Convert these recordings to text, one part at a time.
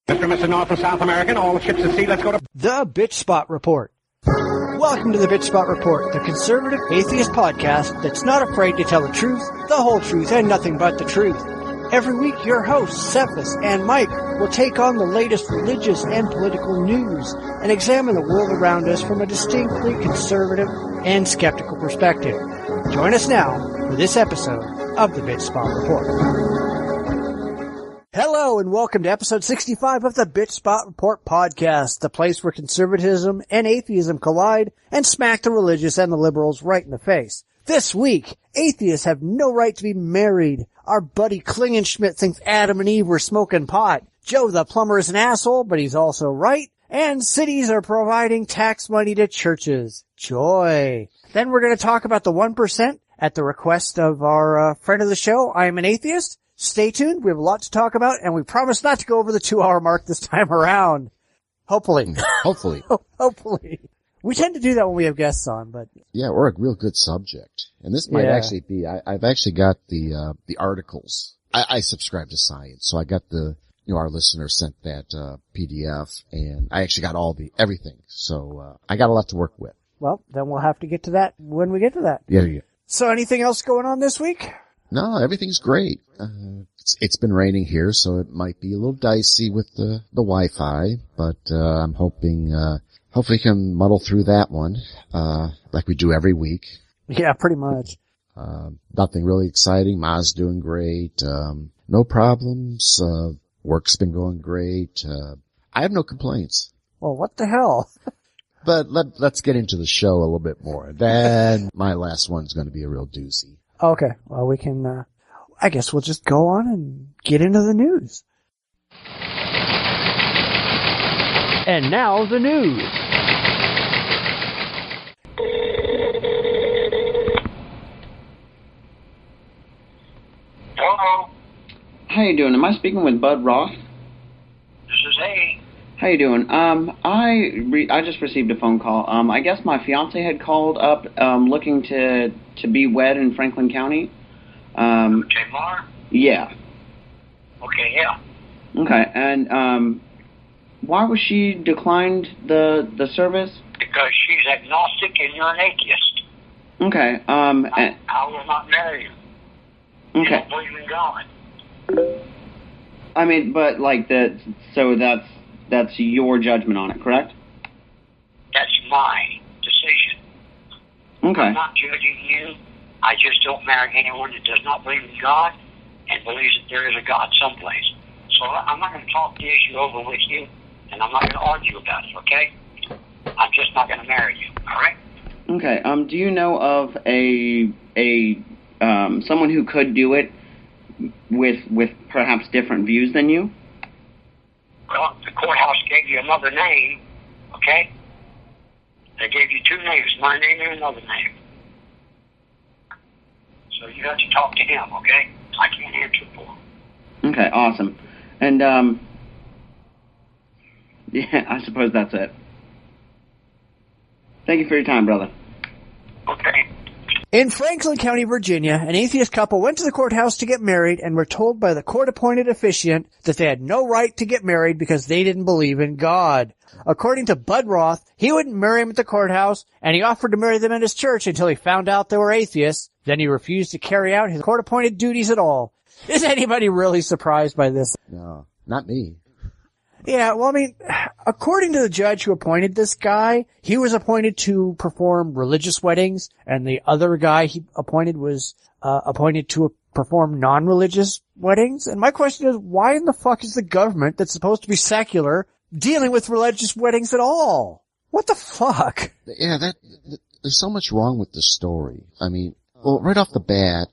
Mr. and Mrs. North and South American, all the ships at sea, let's go to The Bitchspot Report. Welcome to The Bitchspot Report, the conservative atheist podcast that's not afraid to tell the truth, the whole truth, and nothing but the truth. Every week, your hosts, Cephas and Mike, will take on the latest religious and political news and examine the world around us from a distinctly conservative and skeptical perspective. Join us now for this episode of The Bitchspot Report. Hello and welcome to episode 65 of the Bitchspot Report podcast, the place where conservatism and atheism collide and smack the religious and the liberals right in the face. This week, atheists have no right to be married. Our buddy Klingenschmidt thinks Adam and Eve were smoking pot. Joe the plumber is an asshole, but he's also right. And cities are providing tax money to churches. Joy. Then we're going to talk about the 1% at the request of our friend of the show, I Am an Atheist. Stay tuned. We have a lot to talk about, and we promise not to go over the 2-hour mark this time around. Hopefully. Hopefully. Hopefully. We tend to do that when we have guests on, but... Yeah, we're a real good subject. And this might actually be, I've actually got the articles. I subscribe to Science, so I got our listener sent that, PDF, and I actually got everything. So, I got a lot to work with. Well, then we'll have to get to that when we get to that. Yeah. So anything else going on this week? No, everything's great. It's been raining here, so it might be a little dicey with the Wi-Fi, but, I'm hoping, hopefully we can muddle through that one, like we do every week. Yeah, pretty much. Nothing really exciting. Ma's doing great. No problems. Work's been going great. I have no complaints. Well, what the hell? But let's get into the show a little bit more. Then my last one's going to be a real doozy. Okay, well we can, I guess we'll just go on and get into the news. And now the news. Hello. How you doing? Am I speaking with Bud Roth? This is A. How you doing? I just received a phone call. I guess my fiance had called up, looking to be wed in Franklin County. Tamar? Yeah. Okay, yeah. Okay, and why was she declined the service? Because she's agnostic and you're an atheist. Okay, I will not marry you. You okay. don't believe in God. I mean, but so that's your judgment on it, correct? That's my decision. Okay. I'm not judging you. I just don't marry anyone that does not believe in God and believes that there is a God someplace. So I'm not going to talk the issue over with you, and I'm not going to argue about it, okay? I'm just not going to marry you, all right? Okay. Do you know of someone who could do it with perhaps different views than you? Well, the courthouse gave you another name, okay? They gave you 2 names, my name and another name. So you have to talk to him, okay? I can't answer for him. Okay, awesome. And, yeah, I suppose that's it. Thank you for your time, brother. Okay. In Franklin County, Virginia, an atheist couple went to the courthouse to get married and were told by the court-appointed officiant that they had no right to get married because they didn't believe in God. According to Bud Roth, he wouldn't marry them at the courthouse, and he offered to marry them at his church until he found out they were atheists. Then he refused to carry out his court-appointed duties at all. Is anybody really surprised by this? No, not me. Yeah, well, I mean, according to the judge who appointed this guy, he was appointed to perform religious weddings, and the other guy he appointed was appointed to perform non-religious weddings. And my question is, why in the fuck is the government that's supposed to be secular dealing with religious weddings at all? What the fuck? Yeah, there's so much wrong with the story. I mean, well, right off the bat,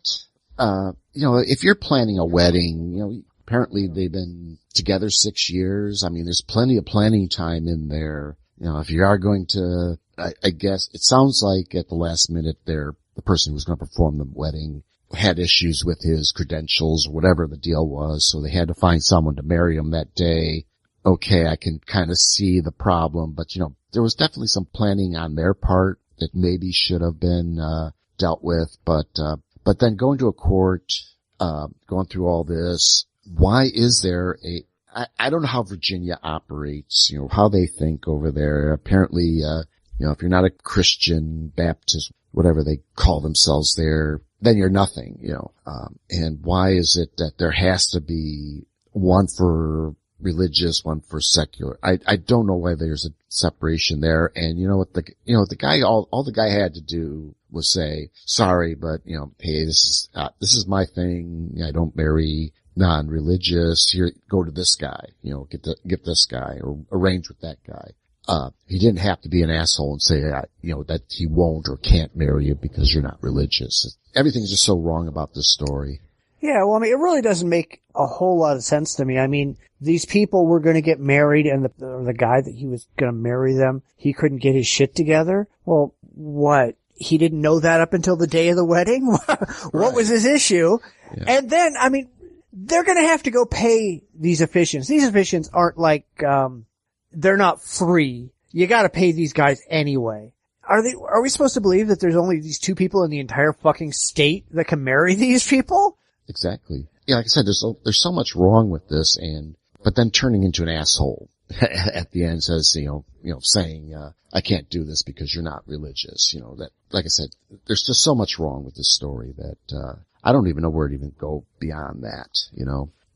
if you're planning a wedding, apparently they've been together 6 years. I mean, there's plenty of planning time in there. If you are going to, I guess it sounds like at the last minute the person who was going to perform the wedding had issues with his credentials, whatever the deal was. So they had to find someone to marry him that day. Okay, I can kind of see the problem, but there was definitely some planning on their part that maybe should have been, dealt with. But then going to a court, going through all this, why is there I don't know how Virginia operates, how they think over there. Apparently, if you're not a Christian, Baptist, whatever they call themselves there, then you're nothing, and why is it that there has to be one for religious, one for secular? I don't know why there's a separation there. And the guy, all the guy had to do was say, sorry, but, hey, this is my thing. I don't marry non-religious. Here, go to this guy, get this guy or arrange with that guy. He didn't have to be an asshole and say, that he won't or can't marry you because you're not religious. Everything's just so wrong about this story. Yeah, well, it really doesn't make a whole lot of sense to me. These people were going to get married, and the guy that he was going to marry them, he couldn't get his shit together. Well, what? He didn't know that up until the day of the wedding? What was his issue? Yeah. And then, they're going to have to go pay these officiants. These officiants aren't like, they're not free. You got to pay these guys anyway. Are we supposed to believe that there's only these two people in the entire fucking state that can marry these people? Exactly. Yeah, like I said, there's so much wrong with this, but then turning into an asshole at the end says, saying, I can't do this because you're not religious. That, like I said, there's just so much wrong with this story that, I don't even know where to even go beyond that,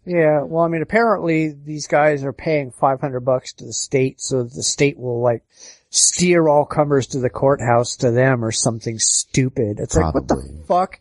Yeah, well, apparently these guys are paying $500 to the state so that the state will, steer all comers to the courthouse to them or something stupid. It's Probably. Like, what the fuck?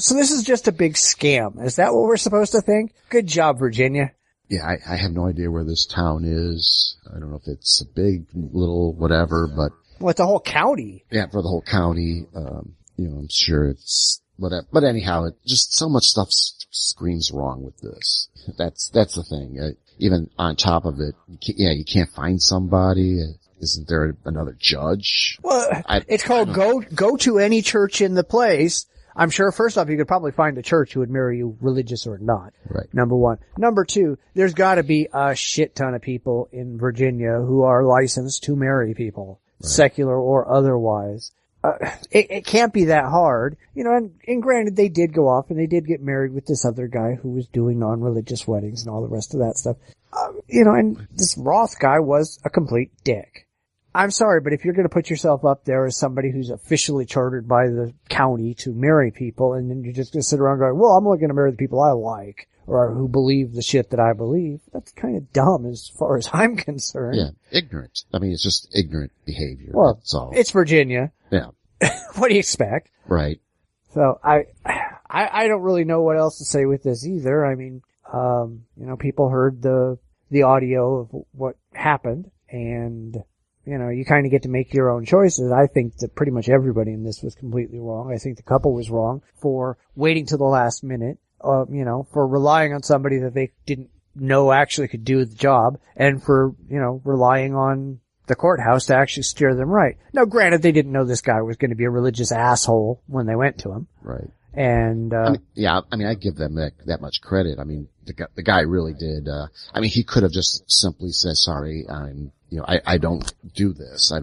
So this is just a big scam. Is that what we're supposed to think? Good job, Virginia. Yeah, I have no idea where this town is. I don't know if it's a big, little, whatever, but... Well, it's a whole county. Yeah, for the whole county. I'm sure it's... whatever. But anyhow, just so much stuff screams wrong with this. That's the thing. Even on top of it, you can't find somebody. Isn't there another judge? Well, it's called go to any church in the place. I'm sure, first off, you could probably find a church who would marry you, religious or not. Right. Number one. Number two, there's got to be a shit ton of people in Virginia who are licensed to marry people, right. Secular or otherwise. It can't be that hard, and granted, they did go off and they did get married with this other guy who was doing non-religious weddings and all the rest of that stuff. And this Roth guy was a complete dick. I'm sorry, but if you're going to put yourself up there as somebody who's officially chartered by the county to marry people, and then you're just going to sit around going, well, I'm only going to marry the people I like, or who believe the shit that I believe, that's kind of dumb as far as I'm concerned. Yeah, ignorant. It's just ignorant behavior. Well, that's all. It's Virginia. Yeah. What do you expect? Right. So I don't really know what else to say with this either. People heard the audio of what happened, and you kind of get to make your own choices. I think that pretty much everybody in this was completely wrong. I think the couple was wrong for waiting till the last minute, for relying on somebody that they didn't know actually could do the job, and for, relying on the courthouse to actually steer them right. Now, granted, they didn't know this guy was going to be a religious asshole when they went to him. Right. And, I give them that much credit. The guy really did, he could have just simply said, sorry, I don't do this. I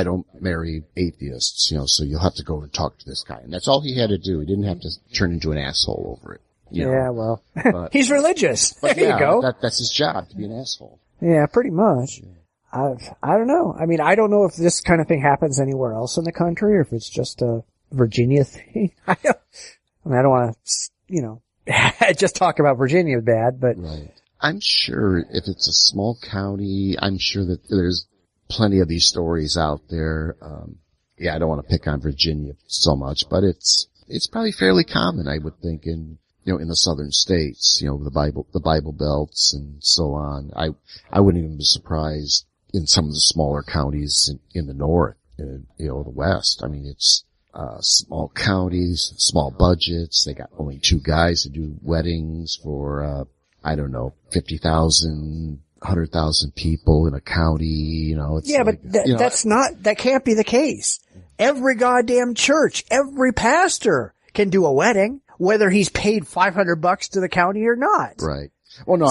don't marry atheists, so you'll have to go and talk to this guy. And that's all he had to do. He didn't have to turn into an asshole over it. Yeah, well, he's religious. There you go. That's his job, to be an asshole. Yeah, pretty much. Yeah. I don't know. I don't know if this kind of thing happens anywhere else in the country or if it's just a Virginia thing. I don't want to, just talk about Virginia bad, but. Right. I'm sure if it's a small county, I'm sure that there's plenty of these stories out there. I don't want to pick on Virginia so much, but it's probably fairly common, I would think, in the southern states, the Bible belts and so on. I wouldn't even be surprised in some of the smaller counties in the north, the west. It's, small counties, small budgets. They got only two guys to do weddings for, 50,000, 100,000 people in a county, that can't be the case. Every goddamn church, every pastor can do a wedding, whether he's paid $500 to the county or not. Right. Well, no,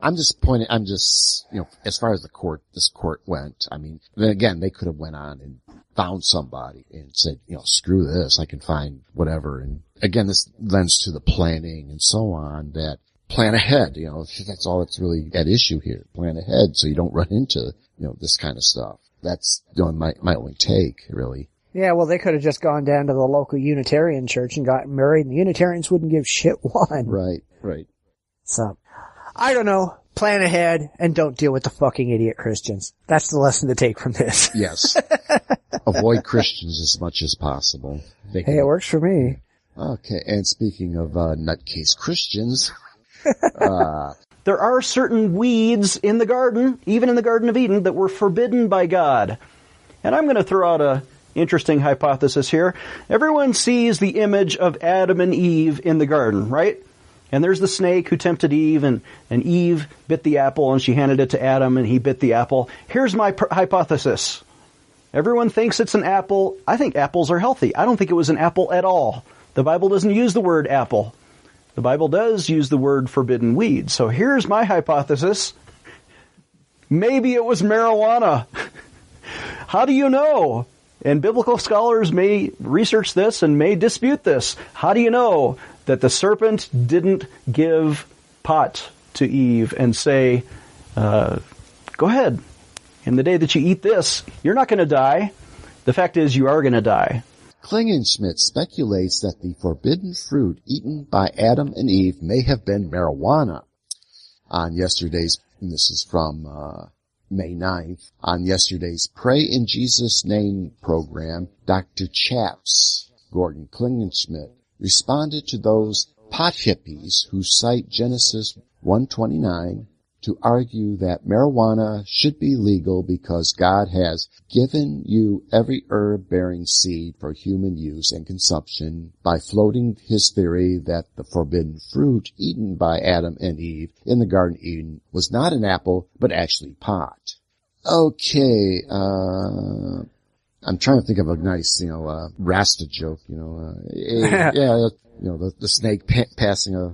I'm just pointing, as far as this court went, then again, they could have went on and found somebody and said, screw this, I can find whatever. And again, this lends to the planning and so on that, plan ahead. That's all that's really at issue here. Plan ahead so you don't run into, this kind of stuff. That's my only take, really. Yeah, well, they could have just gone down to the local Unitarian church and gotten married, and the Unitarians wouldn't give shit one. Right. So, I don't know. Plan ahead and don't deal with the fucking idiot Christians. That's the lesson to take from this. Yes. Avoid Christians as much as possible. Hey, it works for me. Okay, and speaking of nutcase Christians, there are certain weeds in the garden, even in the Garden of Eden, that were forbidden by God. And I'm going to throw out a interesting hypothesis here. Everyone sees the image of Adam and Eve in the garden, right? And there's the snake who tempted Eve, and Eve bit the apple, and she handed it to Adam, and he bit the apple. Here's my hypothesis. Everyone thinks it's an apple. I think apples are healthy. I don't think it was an apple at all. The Bible doesn't use the word apple. The Bible does use the word forbidden weed. So here's my hypothesis. Maybe it was marijuana. How do you know? And biblical scholars may research this and may dispute this. How do you know that the serpent didn't give pot to Eve and say, go ahead, in the day that you eat this, you're not going to die. The fact is, you are going to die. Klingenschmidt speculates that the forbidden fruit eaten by Adam and Eve may have been marijuana. On yesterday's, and this is from May 9th, on yesterday's Pray in Jesus' Name program, Dr. Chaps, Gordon Klingenschmidt, responded to those pot hippies who cite Genesis 1:29 to argue that marijuana should be legal because God has given you every herb-bearing seed for human use and consumption by floating his theory that the forbidden fruit eaten by Adam and Eve in the Garden of Eden was not an apple, but actually pot. Okay, I'm trying to think of a nice, Rasta joke, the snake passing a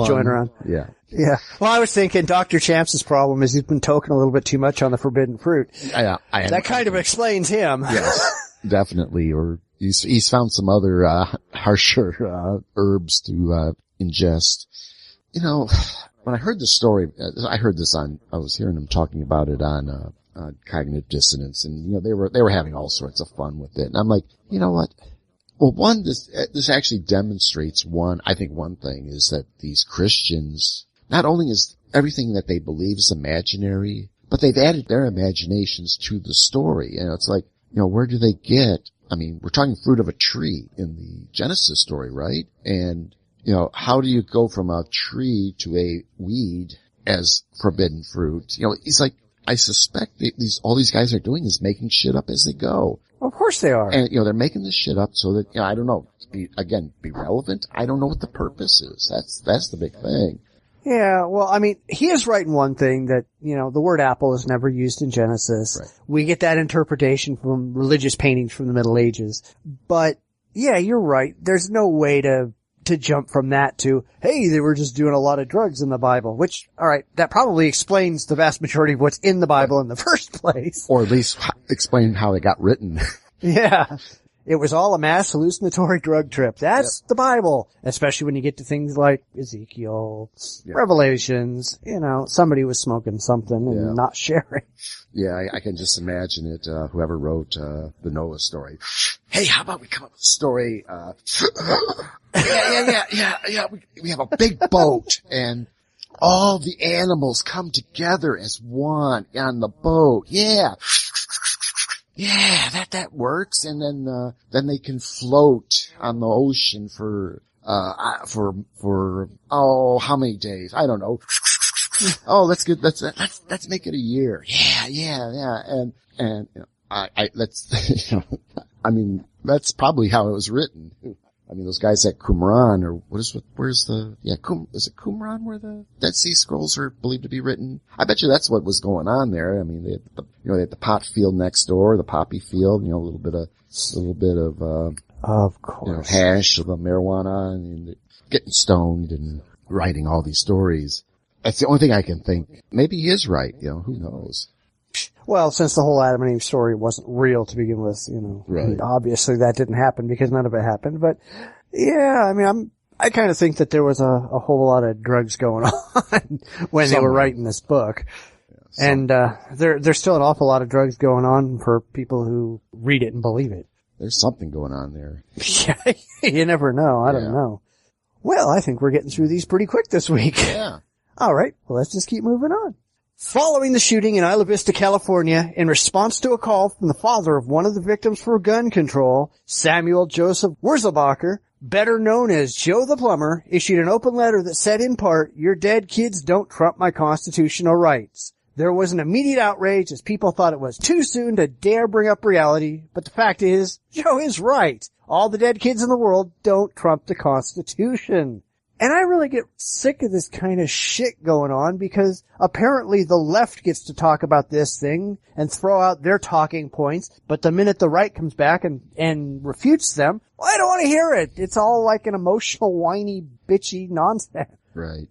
joint around. Yeah. Yeah. Well, I was thinking Dr. Champs's problem is he's been toking a little bit too much on the forbidden fruit. That kind of explains him. Yes, definitely. Or he's found some other, harsher, herbs to, ingest. When I heard the story, I was hearing them talking about it on, cognitive dissonance, and, they were having all sorts of fun with it. And I'm like, you know what? Well, this actually demonstrates I think one thing is that these Christians, not only is everything that they believe is imaginary, but they've added their imaginations to the story. It's like, where do they get, we're talking fruit of a tree in the Genesis story, right? And, how do you go from a tree to a weed as forbidden fruit? He's like, I suspect all these guys are doing is making shit up as they go. Of course they are. And, they're making this shit up so that, I don't know, be relevant. I don't know what the purpose is. That's the big thing. Yeah, well, he is right in one thing that, the word apple is never used in Genesis. Right. We get that interpretation from religious paintings from the Middle Ages. But, yeah, you're right. There's no way to jump from that to, hey, they were just doing a lot of drugs in the Bible, which, alright, that probably explains the vast majority of what's in the Bible in the first place. Or at least explain how it got written. Yeah. It was all a mass hallucinatory drug trip. That's the Bible. Especially when you get to things like Ezekiel, Revelations, somebody was smoking something and not sharing. Yeah, I can just imagine it, whoever wrote, the Noah story. Hey, how about we come up with a story, we have a big boat and all the animals come together as one on the boat. Yeah. Yeah, that works. And then they can float on the ocean for how many days? I don't know. Oh, that's good. Let's make it a year. Yeah. And that's probably how it was written. Those guys at Qumran, or is it Qumran where the Dead Sea Scrolls are believed to be written? I bet you that's what was going on there. They had the pot field next door, the poppy field, a little bit of course, hash, of marijuana, and getting stoned and writing all these stories. That's the only thing I can think. Maybe he is right, who knows? Well, since the whole Adam and Eve story wasn't real to begin with, Right. Obviously that didn't happen because none of it happened. But yeah, I kind of think that there was a whole lot of drugs going on when they were writing this book. And there's still an awful lot of drugs going on for people who read it and believe it. There's something going on there. Yeah, you never know. I don't know. Well, I think we're getting through these pretty quick this week. Yeah. All right, well, let's just keep moving on. Following the shooting in Isla Vista, California, in response to a call from the father of one of the victims for gun control, Samuel Joseph Wurzelbacher, better known as Joe the Plumber, issued an open letter that said in part, "Your dead kids don't trump my constitutional rights." There was an immediate outrage as people thought it was too soon to dare bring up reality, but the fact is, Joe is right. All the dead kids in the world don't trump the Constitution. And I really get sick of this kind of shit going on because apparently the left gets to talk about this thing and throw out their talking points, but the minute the right comes back and refutes them, well, I don't want to hear it. It's all like an emotional, whiny, bitchy nonsense. Right.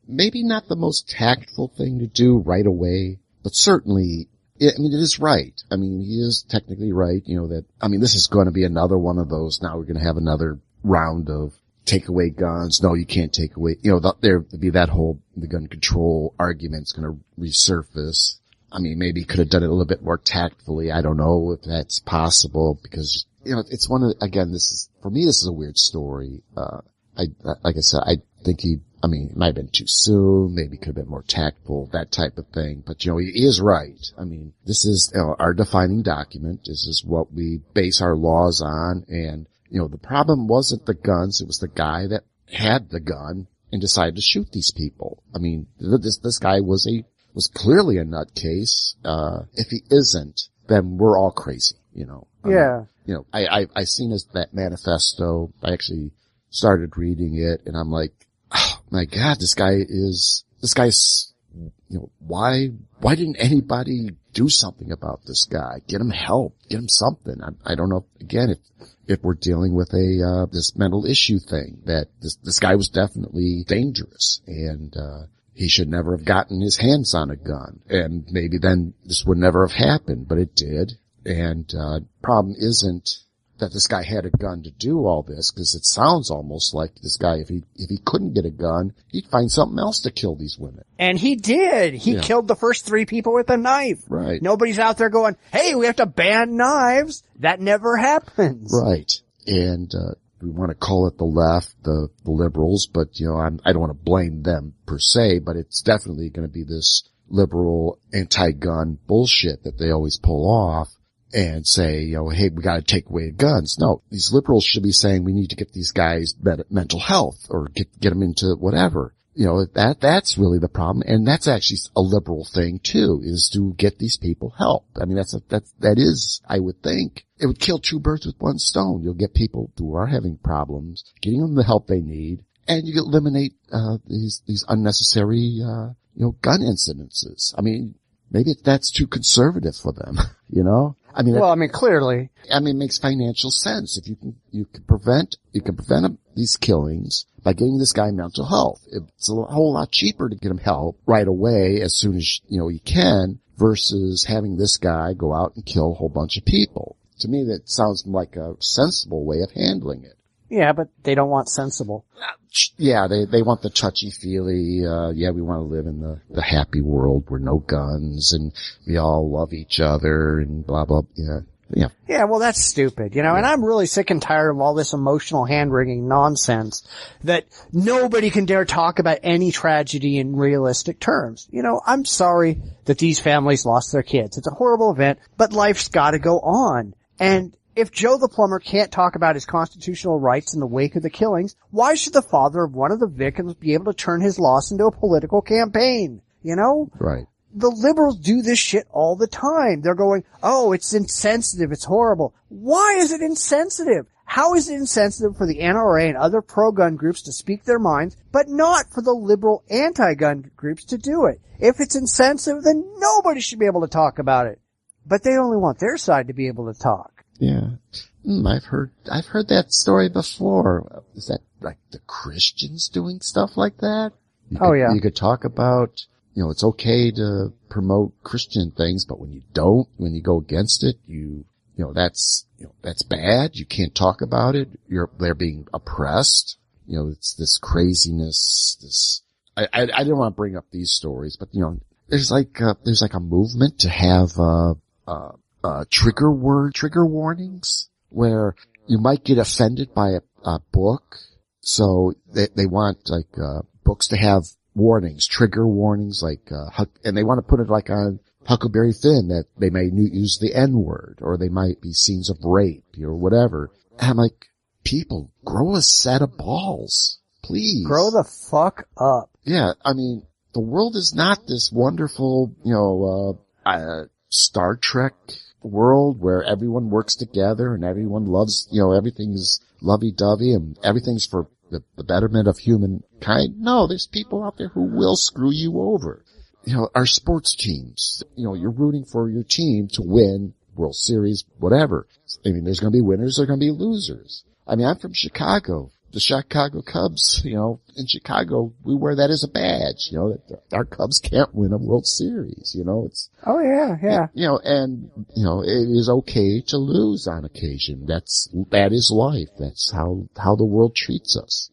Maybe not the most tactful thing to do right away, but certainly, it is right. I mean, he is technically right, this is going to be another one of those. Now we're going to have another round of take away guns. No, you can't take away, there'll be that whole, the gun control argument's going to resurface. I mean, maybe he could have done it a little bit more tactfully. I don't know if that's possible because, it's one of, again, for me, this is a weird story. Like I said, I think it might have been too soon. Maybe could have been more tactful, that type of thing. But, he is right. I mean, this is our defining document. This is what we base our laws on. And, the problem wasn't the guns. It was the guy that had the gun and decided to shoot these people. I mean, this guy was clearly a nutcase. If he isn't, then we're all crazy, Yeah. I seen that manifesto. I actually started reading it and I'm like, oh my God, this guy's, why didn't anybody do something about this guy? Get him help, get him something. I don't know, again, if we're dealing with this mental issue thing, that this guy was definitely dangerous and, he should never have gotten his hands on a gun. And maybe then this would never have happened, but it did. And, problem isn't that this guy had a gun to do all this, because it sounds almost like this guy, if he couldn't get a gun, he'd find something else to kill these women. And he did. He killed the first 3 people with a knife. Right. Nobody's out there going, hey, we have to ban knives. That never happens. Right. And, we want to call it the left, the liberals, but, I don't want to blame them per se, but it's definitely going to be this liberal anti-gun bullshit that they always pull off. And say, hey, we got to take away guns. No, these liberals should be saying we need to get these guys mental health or get them into whatever. That's really the problem. And that's actually a liberal thing too, is to get these people help. I mean, that is, I would think, it would kill 2 birds with 1 stone. You'll get people who are having problems, getting them the help they need, and you eliminate, these unnecessary, gun incidences. I mean, maybe that's too conservative for them, clearly. It makes financial sense. If you can prevent these killings by getting this guy mental health. It's a whole lot cheaper to get him help right away as soon as, you can, versus having this guy go out and kill a whole bunch of people. To me, that sounds like a sensible way of handling it. Yeah, but they don't want sensible. Yeah, they want the touchy-feely, we want to live in the happy world where no guns and we all love each other and blah, blah, yeah. Yeah, well, that's stupid, and I'm really sick and tired of all this emotional hand-wringing nonsense that nobody can dare talk about any tragedy in realistic terms. I'm sorry that these families lost their kids. It's a horrible event, but life's gotta go on. And if Joe the Plumber can't talk about his constitutional rights in the wake of the killings, why should the father of one of the victims be able to turn his loss into a political campaign? Right. The liberals do this shit all the time. They're going, oh, it's insensitive, it's horrible. Why is it insensitive? How is it insensitive for the NRA and other pro-gun groups to speak their minds, but not for the liberal anti-gun groups to do it? If it's insensitive, then nobody should be able to talk about it. But they only want their side to be able to talk. Yeah. I've heard that story before. Is that like the Christians doing stuff like that? You could talk about, it's okay to promote Christian things, but when you go against it, you that's bad. You can't talk about it. They're being oppressed. It's this craziness, I didn't want to bring up these stories, but there's like a movement to have, trigger warnings where you might get offended by a book. So they want books to have warnings, trigger warnings, and they want to put it like on Huckleberry Finn that they may use the N-word, or they might be scenes of rape or whatever. And I'm like, people, grow a set of balls, please. Grow the fuck up. Yeah, I mean, the world is not this wonderful, Star Trek world where everyone works together and everyone loves, everything's lovey-dovey and everything's for the betterment of humankind. No, there's people out there who will screw you over. Our sports teams, you're rooting for your team to win World Series, whatever. I mean, there's going to be winners, there's going to be losers. I mean, I'm from Chicago. The Chicago Cubs, in Chicago, we wear that as a badge, that our Cubs can't win a World Series, it's. Oh yeah. It is okay to lose on occasion. That is life. That's how the world treats us,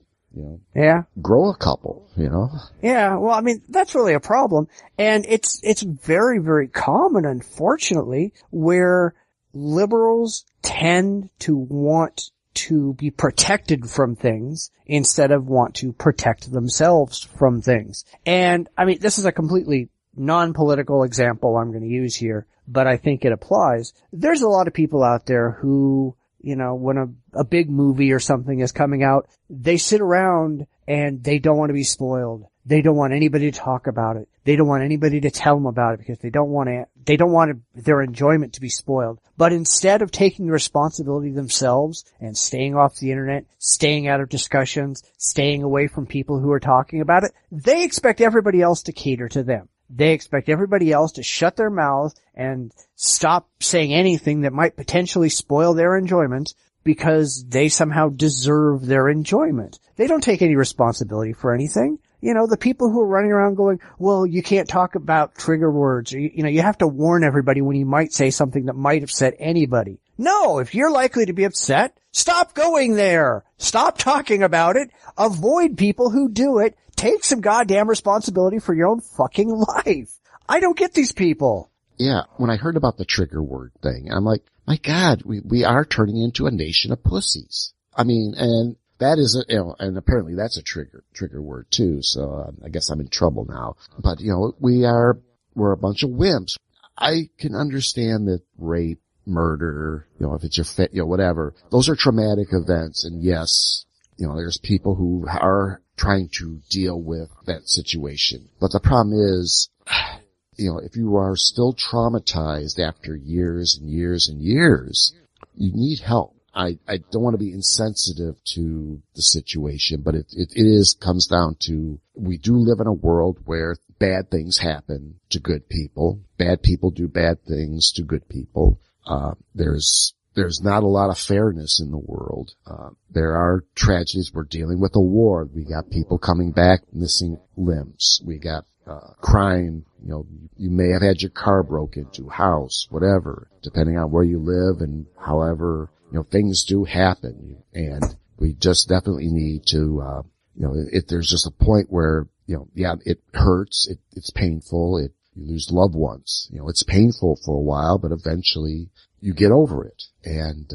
Yeah. Grow a couple, Yeah, well, I mean, that's really a problem. And it's very, very common, unfortunately, where liberals tend to want to be protected from things instead of want to protect themselves from things. And, I mean, this is a completely non-political example I'm going to use here, but I think it applies. There's a lot of people out there who, when a big movie or something is coming out, they sit around and they don't want to be spoiled. They don't want anybody to talk about it. They don't want anybody to tell them about it because they don't want their enjoyment to be spoiled. But instead of taking the responsibility themselves and staying off the internet, staying out of discussions, staying away from people who are talking about it, they expect everybody else to cater to them. They expect everybody else to shut their mouths and stop saying anything that might potentially spoil their enjoyment because they somehow deserve their enjoyment. They don't take any responsibility for anything. The people who are running around going, well, you can't talk about trigger words. Or, you have to warn everybody when you might say something that might upset anybody. No, if you're likely to be upset, stop going there. Stop talking about it. Avoid people who do it. Take some goddamn responsibility for your own fucking life. I don't get these people. Yeah, when I heard about the trigger word thing, I'm like, my God, we are turning into a nation of pussies. I mean, and that is and apparently that's a trigger word too. So I guess I'm in trouble now. But we're a bunch of wimps. I can understand that rape, murder, if it's your whatever. Those are traumatic events, and yes, there's people who are trying to deal with that situation. But the problem is, if you are still traumatized after years and years and years, you need help. I don't want to be insensitive to the situation, but it comes down to, we do live in a world where bad things happen to good people. Bad people do bad things to good people. There's not a lot of fairness in the world. There are tragedies. We're dealing with a war. We got people coming back missing limbs. We got crime. You may have had your car broken into, house, whatever, depending on where you live and however, things do happen. And we just definitely need to, if there's just a point where, it hurts, it's painful, you lose loved ones. It's painful for a while, but eventually you get over it. And,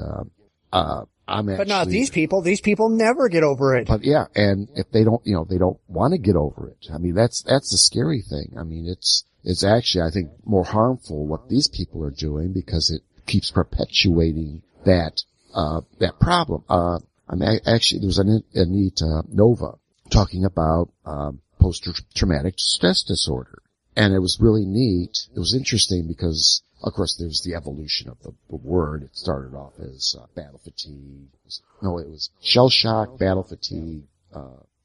but not these people. These people never get over it. But yeah, and if they don't, they don't want to get over it. I mean, that's the scary thing. I mean, it's actually, I think, more harmful what these people are doing because it keeps perpetuating that problem. Actually, there was a neat, Nova talking about, post-traumatic stress disorder. And it was really neat. It was interesting because, of course, there's the evolution of the word. It started off as battle fatigue. It was shell shock, battle fatigue,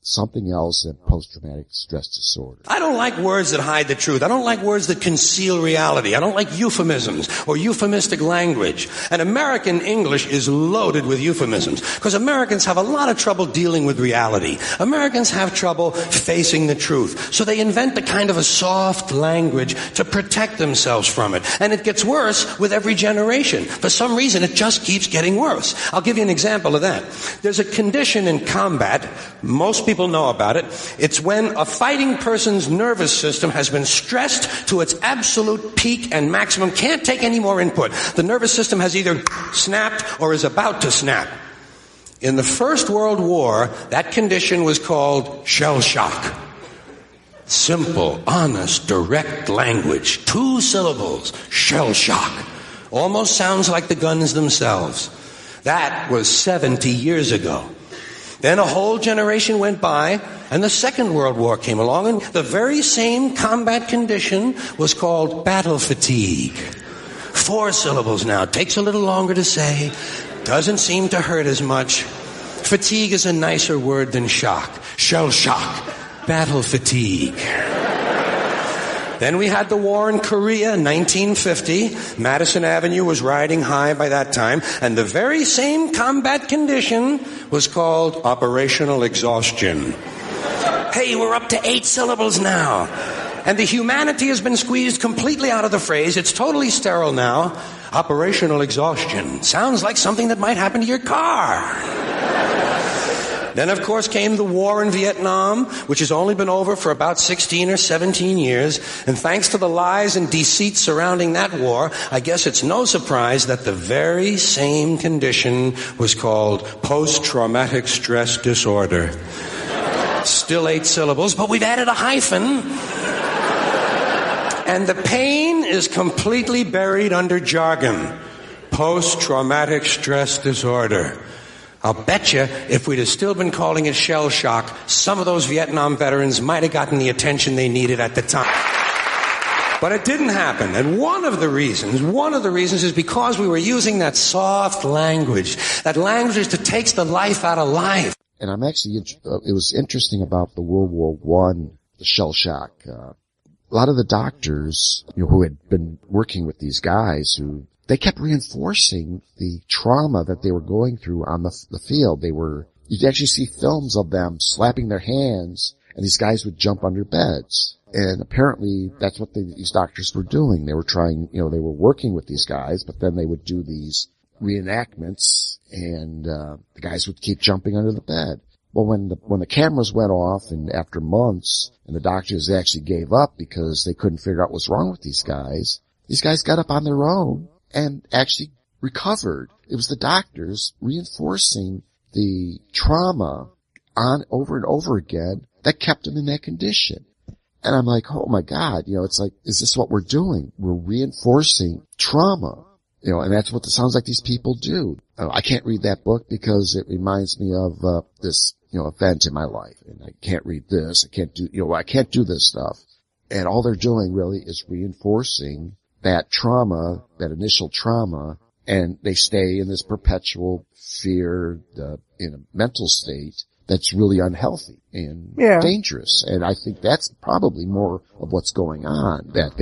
something else than post-traumatic stress disorder. I don't like words that hide the truth. I don't like words that conceal reality. I don't like euphemisms or euphemistic language. And American English is loaded with euphemisms because Americans have a lot of trouble dealing with reality. Americans have trouble facing the truth. So they invent the kind of a soft language to protect themselves from it. And it gets worse with every generation. For some reason, it just keeps getting worse. I'll give you an example of that. There's a condition in combat, most people know about it. It's when a fighting person's nervous system has been stressed to its absolute peak and maximum, can't take any more input. The nervous system has either snapped or is about to snap. In the First World War, that condition was called shell shock. Simple, honest, direct language. 2 syllables. Shell shock. Almost sounds like the guns themselves. That was 70 years ago. Then a whole generation went by, and the Second World War came along, and the very same combat condition was called battle fatigue. 4 syllables now. Takes a little longer to say. Doesn't seem to hurt as much. Fatigue is a nicer word than shock. Shell shock. Battle fatigue. Then we had the war in Korea, 1950. Madison Avenue was riding high by that time. And the very same combat condition was called operational exhaustion. Hey, we're up to 8 syllables now. And the humanity has been squeezed completely out of the phrase. It's totally sterile now. Operational exhaustion. Sounds like something that might happen to your car. Then, of course, came the war in Vietnam, which has only been over for about 16 or 17 years. And thanks to the lies and deceit surrounding that war, I guess it's no surprise that the very same condition was called post-traumatic stress disorder. Still 8 syllables, but we've added a hyphen. And the pain is completely buried under jargon. Post-traumatic stress disorder. I'll bet you if we'd have still been calling it shell shock, some of those Vietnam veterans might have gotten the attention they needed at the time. But it didn't happen. And one of the reasons is because we were using that soft language, that language that takes the life out of life. And I'm actually, it was interesting about the World War I, the shell shock. A lot of the doctors, who had been working with these guys they kept reinforcing the trauma that they were going through on the field. You'd actually see films of them slapping their hands, and these guys would jump under beds. And apparently that's what these doctors were doing. They were trying, they were working with these guys, but then they would do these reenactments, and the guys would keep jumping under the bed. Well, when the cameras went off, and after months, and the doctors actually gave up because they couldn't figure out what's wrong with these guys got up on their own and actually recovered. It was the doctors reinforcing the trauma over and over again that kept them in that condition. And I'm like, oh my God, it's like, is this what we're doing? We're reinforcing trauma, and that's what it sounds like these people do. I can't read that book because it reminds me of this, event in my life, and I can't read this. I can't do this stuff. And all they're doing really is reinforcing that trauma, that initial trauma, and they stay in this perpetual fear, in a mental state that's really unhealthy and dangerous. And I think that's probably more of what's going on, that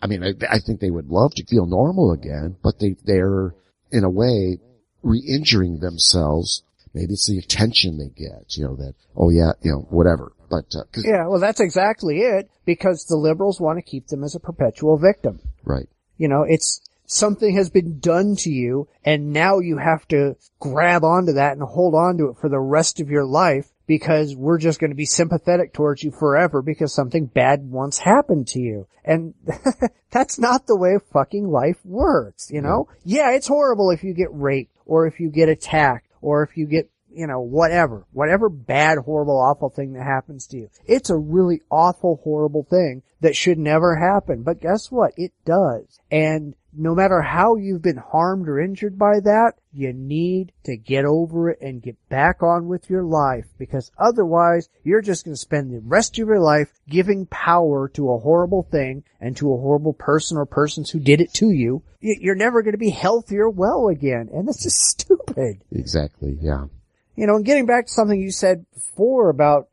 I think they would love to feel normal again, but they're in a way re-injuring themselves. Maybe it's the attention they get, whatever. But, well, that's exactly it, because the liberals want to keep them as a perpetual victim. Right. It's something has been done to you, and now you have to grab onto that and hold on to it for the rest of your life, because we're just going to be sympathetic towards you forever because something bad once happened to you. And that's not the way fucking life works, Yeah, it's horrible if you get raped, or if you get attacked, or if you get, whatever bad, horrible, awful thing that happens to you. It's a really awful, horrible thing that should never happen. But guess what? It does. And no matter how you've been harmed or injured by that, you need to get over it and get back on with your life, because otherwise you're just going to spend the rest of your life giving power to a horrible thing and to a horrible person or persons who did it to you. You're never going to be healthy or well again. And this is stupid. Exactly. Yeah. And getting back to something you said before about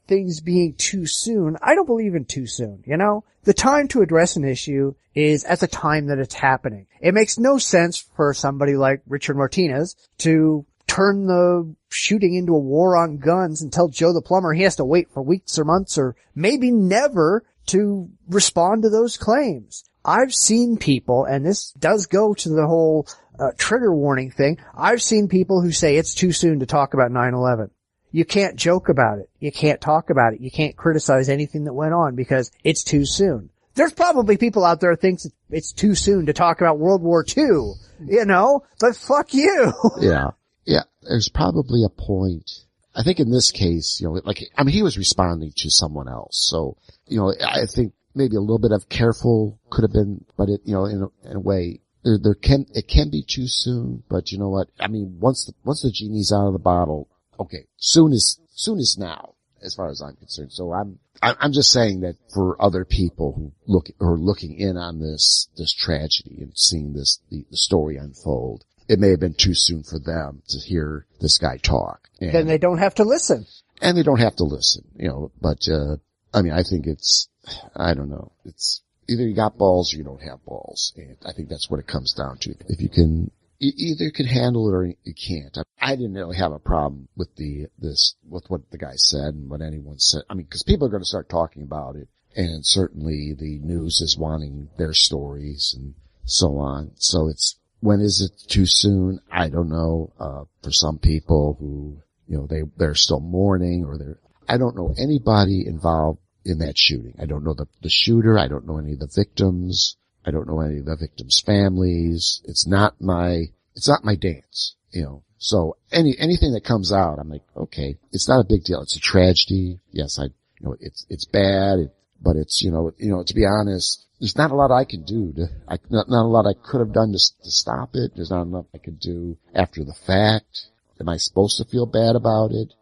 things being too soon. I don't believe in too soon, you know? The time to address an issue is at the time that it's happening. It makes no sense for somebody like Richard Martinez to turn the shooting into a war on guns and tell Joe the plumber he has to wait for weeks or months or maybe never to respond to those claims. I've seen people, and this does go to the whole trigger warning thing, I've seen people who say it's too soon to talk about 9/11. You can't joke about it. You can't talk about it. You can't criticize anything that went on because it's too soon. There's probably people out there who thinks it's too soon to talk about World War II, you know, but fuck you. Yeah. Yeah. There's probably a point. I think in this case, you know, like, I mean, he was responding to someone else. So, you know, I think maybe a little bit of careful could have been, but it, you know, in a way, it can be too soon, but you know what? I mean, once the genie's out of the bottle, okay, soon is now, as far as I'm concerned. So I'm just saying that for other people who are looking in on this tragedy and seeing the story unfold, it may have been too soon for them to hear this guy talk. And then they don't have to listen. And they don't have to listen, you know, but, I mean, I think I don't know. It's either you got balls or you don't have balls. And I think that's what it comes down to. If you can, either you can handle it or you can't. I didn't really have a problem with with what the guy said and what anyone said. I mean, cause people are going to start talking about it. And certainly the news is wanting their stories and so on. So when is it too soon? I don't know. For some people who, you know, they're still mourning I don't know anybody involved in that shooting. I don't know the shooter. I don't know any of the victims. I don't know any of the victims' families. It's not my dance, you know. So anything that comes out, I'm like, okay, it's not a big deal. It's a tragedy. Yes, it's bad, but it's, you know, to be honest, there's not a lot I can do not a lot I could have done to stop it. There's not enough I could do after the fact. Am I supposed to feel bad about it?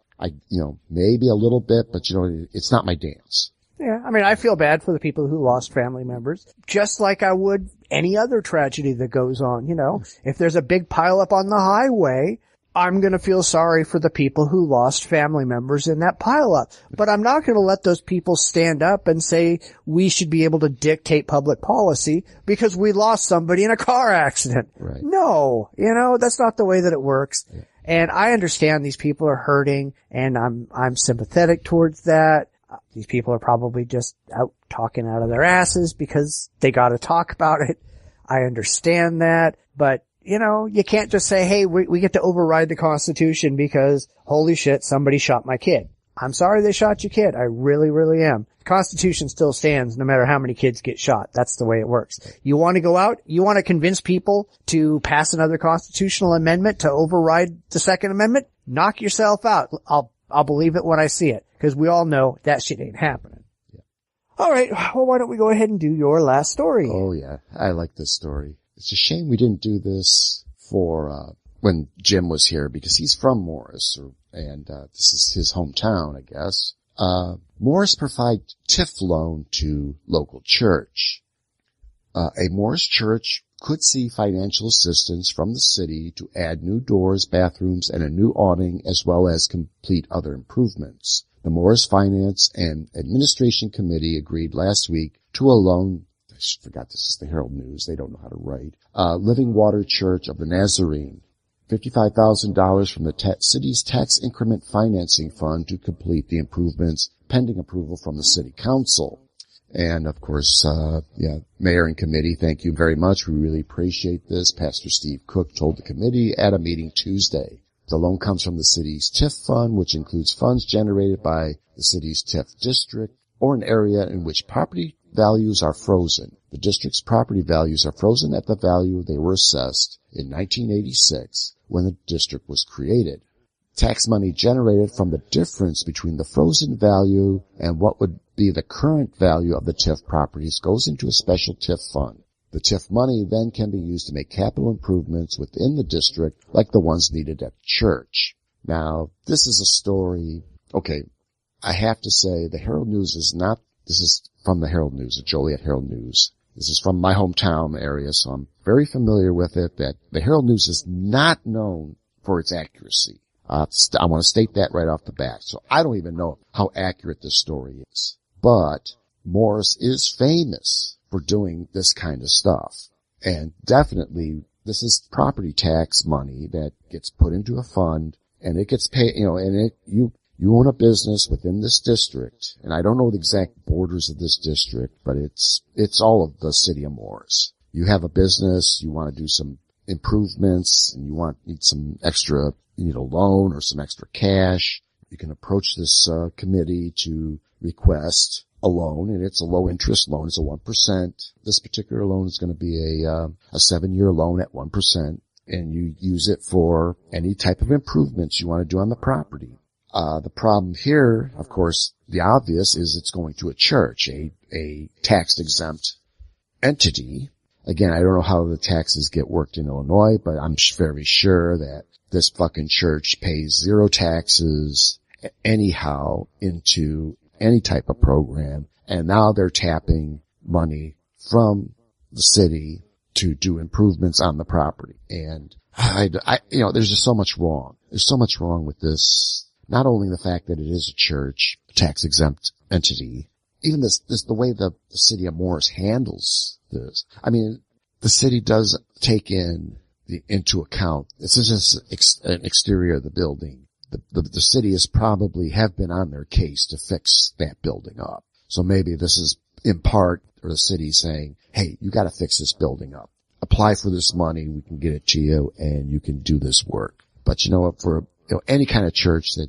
Maybe a little bit, but you know, it's not my dance. Yeah, I mean, I feel bad for the people who lost family members, just like I would any other tragedy that goes on, you know. If there's a big pileup on the highway, I'm going to feel sorry for the people who lost family members in that pileup. But I'm not going to let those people stand up and say we should be able to dictate public policy because we lost somebody in a car accident. Right. No, you know, that's not the way that it works. Yeah. And I understand these people are hurting, and I'm sympathetic towards that. These people are probably just out talking out of their asses because they got to talk about it. I understand that, but you know, you can't just say, hey, we get to override the Constitution because holy shit, somebody shot my kid. I'm sorry they shot your kid. I really, really am. The Constitution still stands no matter how many kids get shot. That's the way it works. You want to go out? You want to convince people to pass another constitutional amendment to override the Second Amendment? Knock yourself out. I'll believe it when I see it, because we all know that shit ain't happening. Yeah. All right. Well, why don't we go ahead and do your last story? Oh yeah. I like this story. It's a shame we didn't do this for, when Jim was here, because he's from Morris, and this is his hometown, I guess. Morris provides TIF loan to local church. A Morris church could see financial assistance from the city to add new doors, bathrooms, and a new awning, as well as complete other improvements. The Morris Finance and Administration Committee agreed last week to a loan. I forgot this is the Herald News. They don't know how to write. Living Water Church of the Nazarene. $55,000 from the city's tax increment financing fund to complete the improvements, pending approval from the city council. And of course, mayor and committee, thank you very much. We really appreciate this. Pastor Steve Cook told the committee at a meeting Tuesday. The loan comes from the city's TIF fund, which includes funds generated by the city's TIF district or an area in which property values are frozen. The district's property values are frozen at the value they were assessed in 1986 when the district was created. Tax money generated from the difference between the frozen value and what would be the current value of the TIF properties goes into a special TIF fund. The TIF money then can be used to make capital improvements within the district like the ones needed at the church. Now, this is a story. Okay, I have to say the Herald News this is from the Herald News, the Joliet Herald News. This is from my hometown area, so I'm very familiar with it, that the Herald News is not known for its accuracy. I want to state that right off the bat. So I don't even know how accurate this story is. But Morris is famous for doing this kind of stuff. And definitely this is property tax money that gets put into a fund and it gets paid, you own a business within this district. And I don't know the exact borders of this district, but it's all of the city of Morris. You have a business, you want to do some improvements and need some extra, you need a loan or some extra cash. You can approach this committee to request a loan, and it's a low interest loan. It's a 1%. This particular loan is going to be a 7-year loan at 1%, and you use it for any type of improvements you want to do on the property. The problem here, of course, the obvious is it's going to a church, a tax exempt entity. Again, I don't know how the taxes get worked in Illinois, but I'm very sure that this fucking church pays zero taxes anyhow into any type of program. And now they're tapping money from the city to do improvements on the property. And there's just so much wrong. There's so much wrong with this. Not only the fact that it is a church, a tax exempt entity, even the way the city of Morris handles this. I mean, the city does take into account, this is just an exterior of the building. The city is probably have been on their case to fix that building up. So maybe this is in part, or the city saying, hey, you got to fix this building up. Apply for this money. We can get it to you and you can do this work. But for any kind of church that,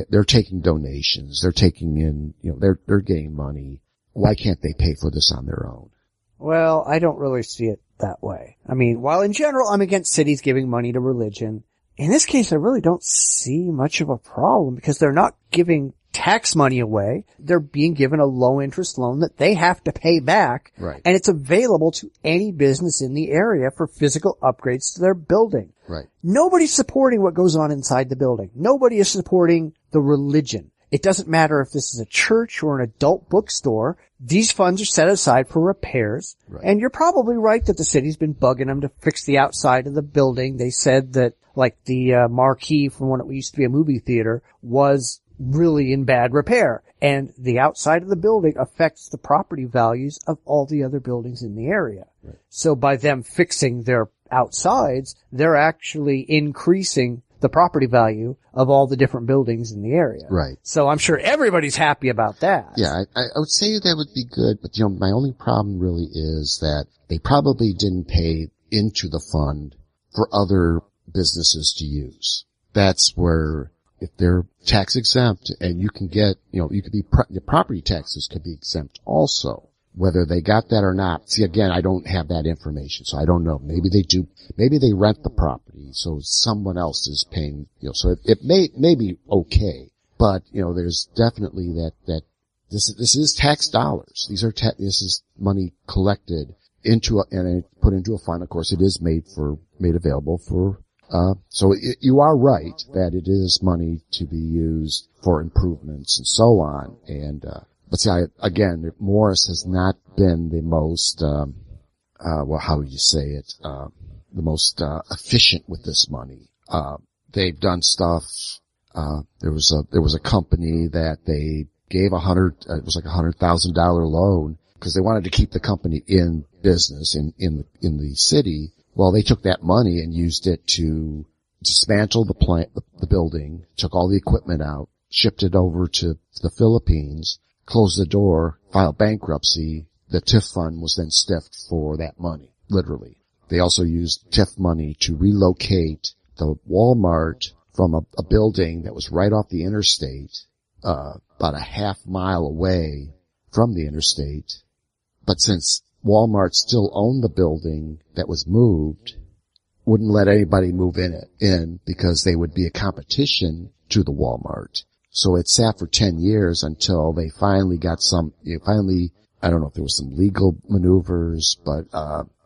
they're taking donations, they're taking in, they're getting money. Why can't they pay for this on their own? Well, I don't really see it that way. I mean, while in general I'm against cities giving money to religion, in this case I really don't see much of a problem because they're not giving tax money away. They're being given a low interest loan that they have to pay back. Right. And it's available to any business in the area for physical upgrades to their building. Right. Nobody's supporting what goes on inside the building. Nobody is supporting the religion. It doesn't matter if this is a church or an adult bookstore. These funds are set aside for repairs. Right. And you're probably right that the city's been bugging them to fix the outside of the building. They said that, like, the marquee from when it used to be a movie theater was really in bad repair. And the outside of the building affects the property values of all the other buildings in the area. Right. So by them fixing their outsides, they're actually increasing the property value of all the different buildings in the area. Right. So I'm sure everybody's happy about that. Yeah, I would say that would be good, but my only problem really is that they probably didn't pay into the fund for other businesses to use. That's where, if they're tax exempt and you can get, your property taxes could be exempt also. Whether they got that or not. See, again, I don't have that information, so I don't know. Maybe they do. Maybe they rent the property, so someone else is paying, so it may be okay. But, there's definitely that this is tax dollars. This is money collected and put into a fund. Of course, it is made available for, so you are right that it is money to be used for improvements and so on. And, but see, again, Morris has not been the most, how would you say it, the most, efficient with this money. They've done stuff, there was a company that they gave it was like $100,000 loan because they wanted to keep the company in business in the city. Well, they took that money and used it to dismantle the building, took all the equipment out, shipped it over to the Philippines, closed the door, filed bankruptcy. The TIF fund was then stiffed for that money, literally. They also used TIF money to relocate the Walmart from a building that was right off the interstate, about a half mile away from the interstate. But since Walmart still owned the building that was moved, wouldn't let anybody move in because they would be a competition to the Walmart. So it sat for 10 years until they finally got I don't know if there was some legal maneuvers, but,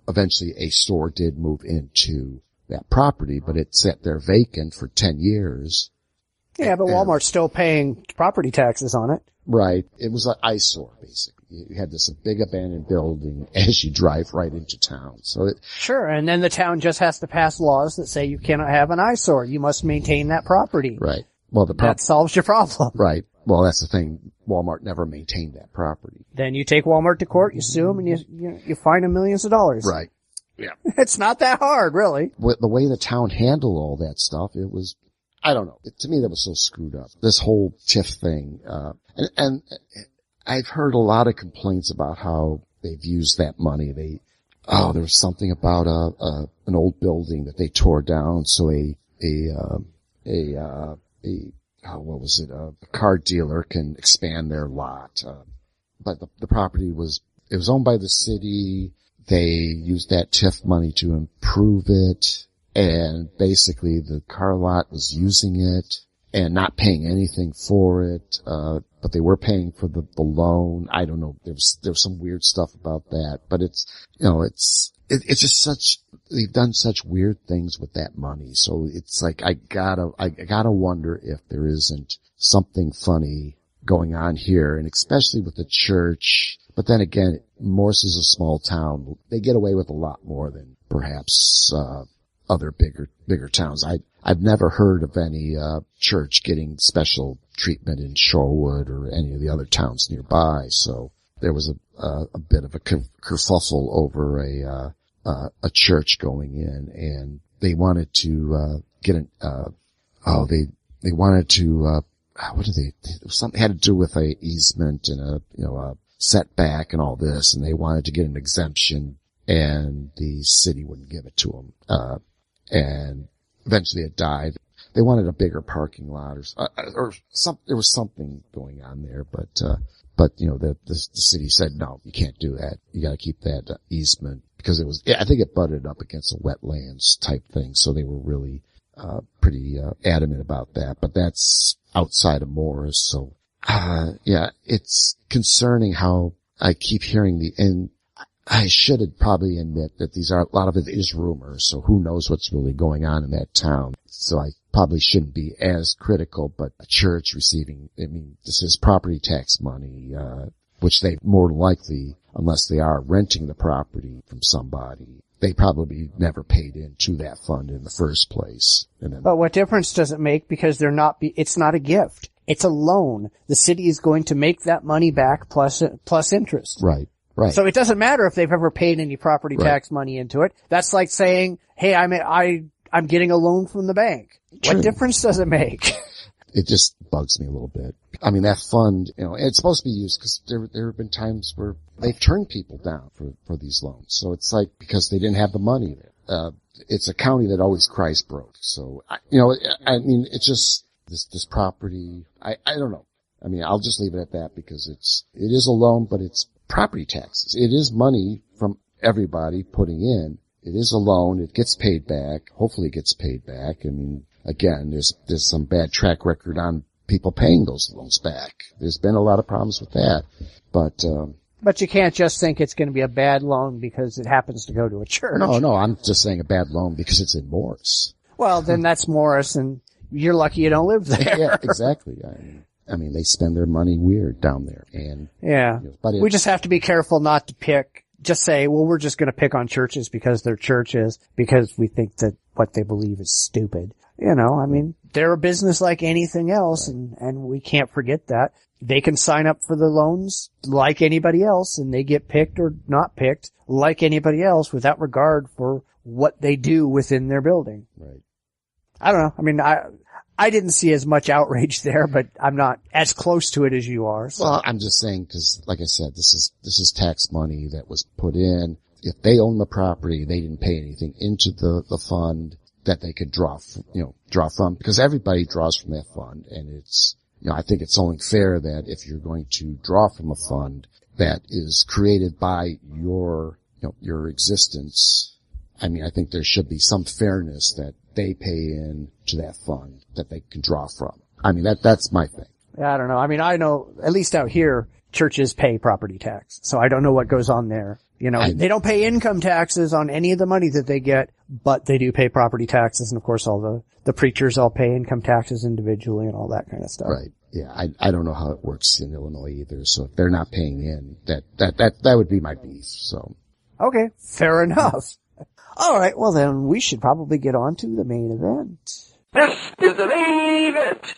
eventually a store did move into that property, but it sat there vacant for 10 years. Yeah, but Walmart's still paying property taxes on it. Right. It was an eyesore, basically. You had this big abandoned building as you drive right into town. So Sure, and then the town just has to pass laws that say you cannot have an eyesore. You must maintain that property. right. Well, That solves your problem. right. Well, that's the thing. Walmart never maintained that property. Then you take Walmart to court, you sue them, and you fine them millions of dollars. Right. Yeah. It's not that hard, really. The way the town handled all that stuff, it was, I don't know. To me, that was so screwed up. This whole TIF thing, and I've heard a lot of complaints about how they've used that money. There was something about an old building that they tore down, so a car dealer can expand their lot. But the property was owned by the city. They used that TIF money to improve it, and basically the car lot was using it and not paying anything for it, but they were paying for the loan. I don't know. There was some weird stuff about that, but it's just they've done such weird things with that money. So it's like, I gotta wonder if there isn't something funny going on here, and especially with the church. But then again, Morse is a small town. They get away with a lot more than perhaps, other bigger towns. I've never heard of any, church getting special treatment in Shorewood or any of the other towns nearby. So there was a bit of a kerfuffle over a church going in, and they wanted to, they wanted to, something had to do with a easement and a setback and all this, and they wanted to get an exemption, and the city wouldn't give it to them. And eventually it died. They wanted a bigger parking lot there was something going on there, but the city said, no, you can't do that. You gotta keep that easement, because I think it butted up against a wetlands type thing, so they were really, pretty, adamant about that, but that's outside of Morris, so, it's concerning how I keep hearing and I should probably admit that a lot of it is rumors, so who knows what's really going on in that town. So I probably shouldn't be as critical, but a church receiving, this is property tax money, which they more likely, unless they are renting the property from somebody, they probably never paid into that fund in the first place. But what difference does it make? Because it's not a gift. It's a loan. The city is going to make that money back plus interest. Right. Right. So it doesn't matter if they've ever paid any property tax money into it. That's like saying, hey, I'm getting a loan from the bank. True. What difference does it make? It just bugs me a little bit. That fund, it's supposed to be used because there have been times where they've turned people down for these loans. So it's like, because they didn't have the money there. It's a county that always cries broke. So, it's just this property. I don't know. I'll just leave it at that, because it is a loan, but it's property taxes. It is money from everybody putting in. It is a loan. It gets paid back. Hopefully it gets paid back. Again, there's some bad track record on people paying those loans back. There's been a lot of problems with that. But you can't just think it's going to be a bad loan because it happens to go to a church. No, I'm just saying a bad loan because it's in Morris. Well, then that's Morris, and you're lucky you don't live there. Yeah, exactly. They spend their money weird down there. And yeah. But we just have to be careful not to just say, well, we're just going to pick on churches because they're churches, because we think that what they believe is stupid. They're a business like anything else, right. and we can't forget that. They can sign up for the loans like anybody else, and they get picked or not picked like anybody else without regard for what they do within their building. Right. I don't know. I didn't see as much outrage there, but I'm not as close to it as you are. So. Well, I'm just saying, because like I said, this is tax money that was put in. If they own the property, they didn't pay anything into the fund that they could draw from, because everybody draws from that fund, and it's, I think it's only fair that if you're going to draw from a fund that is created by your existence, I think there should be some fairness that they pay in to that fund that they can draw from. That's my thing. I don't know. I know, at least out here, churches pay property tax, so I don't know what goes on there. You know, they don't pay income taxes on any of the money that they get, but they do pay property taxes. And of course, all the preachers all pay income taxes individually and all that kind of stuff. Right. Yeah. I don't know how it works in Illinois either. So if they're not paying in, that would be my beef. So. Okay. Fair enough. All right. Well, then we should probably get on to the main event. This is the main event.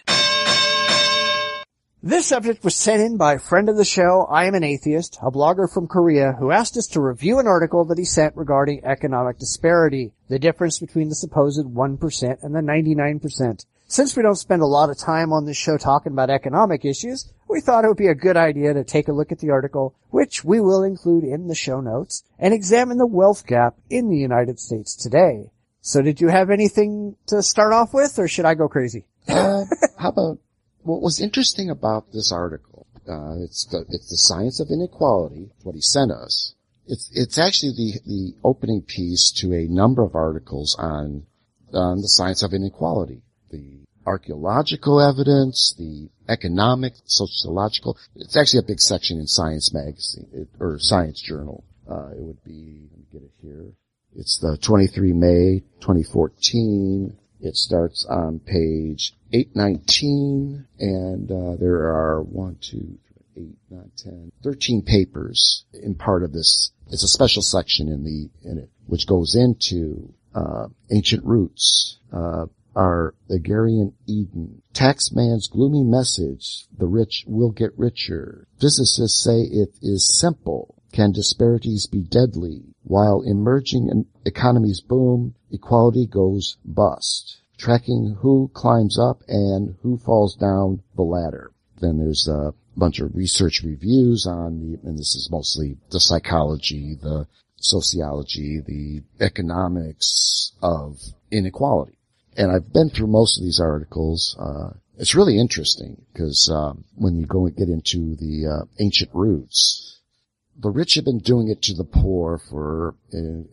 This subject was sent in by a friend of the show, I Am an Atheist, a blogger from Korea, who asked us to review an article that he sent regarding economic disparity, the difference between the supposed 1% and the 99%. Since we don't spend a lot of time on this show talking about economic issues, we thought it would be a good idea to take a look at the article, which we will include in the show notes, and examine the wealth gap in the United States today. So did you have anything to start off with, or should I go crazy? How about... What was interesting about this article, it's the science of inequality, what he sent us. It's actually the opening piece to a number of articles on the science of inequality. The archaeological evidence, the economic, sociological. It's actually a big section in Science magazine, or Science Journal. It would be, let me get it here. It's the 23 May 2014. It starts on page 819, and there are 13 papers in part of this. It's a special section in it, which goes into ancient roots, our agrarian Eden, taxman's gloomy message, the rich will get richer. Physicists say it is simple. Can disparities be deadly? While emerging economies boom, equality goes bust. Tracking who climbs up and who falls down the ladder. Then there's a bunch of research reviews and this is mostly the psychology, the sociology, the economics of inequality. And I've been through most of these articles. It's really interesting because when you go and get into the ancient roots, the rich have been doing it to the poor for,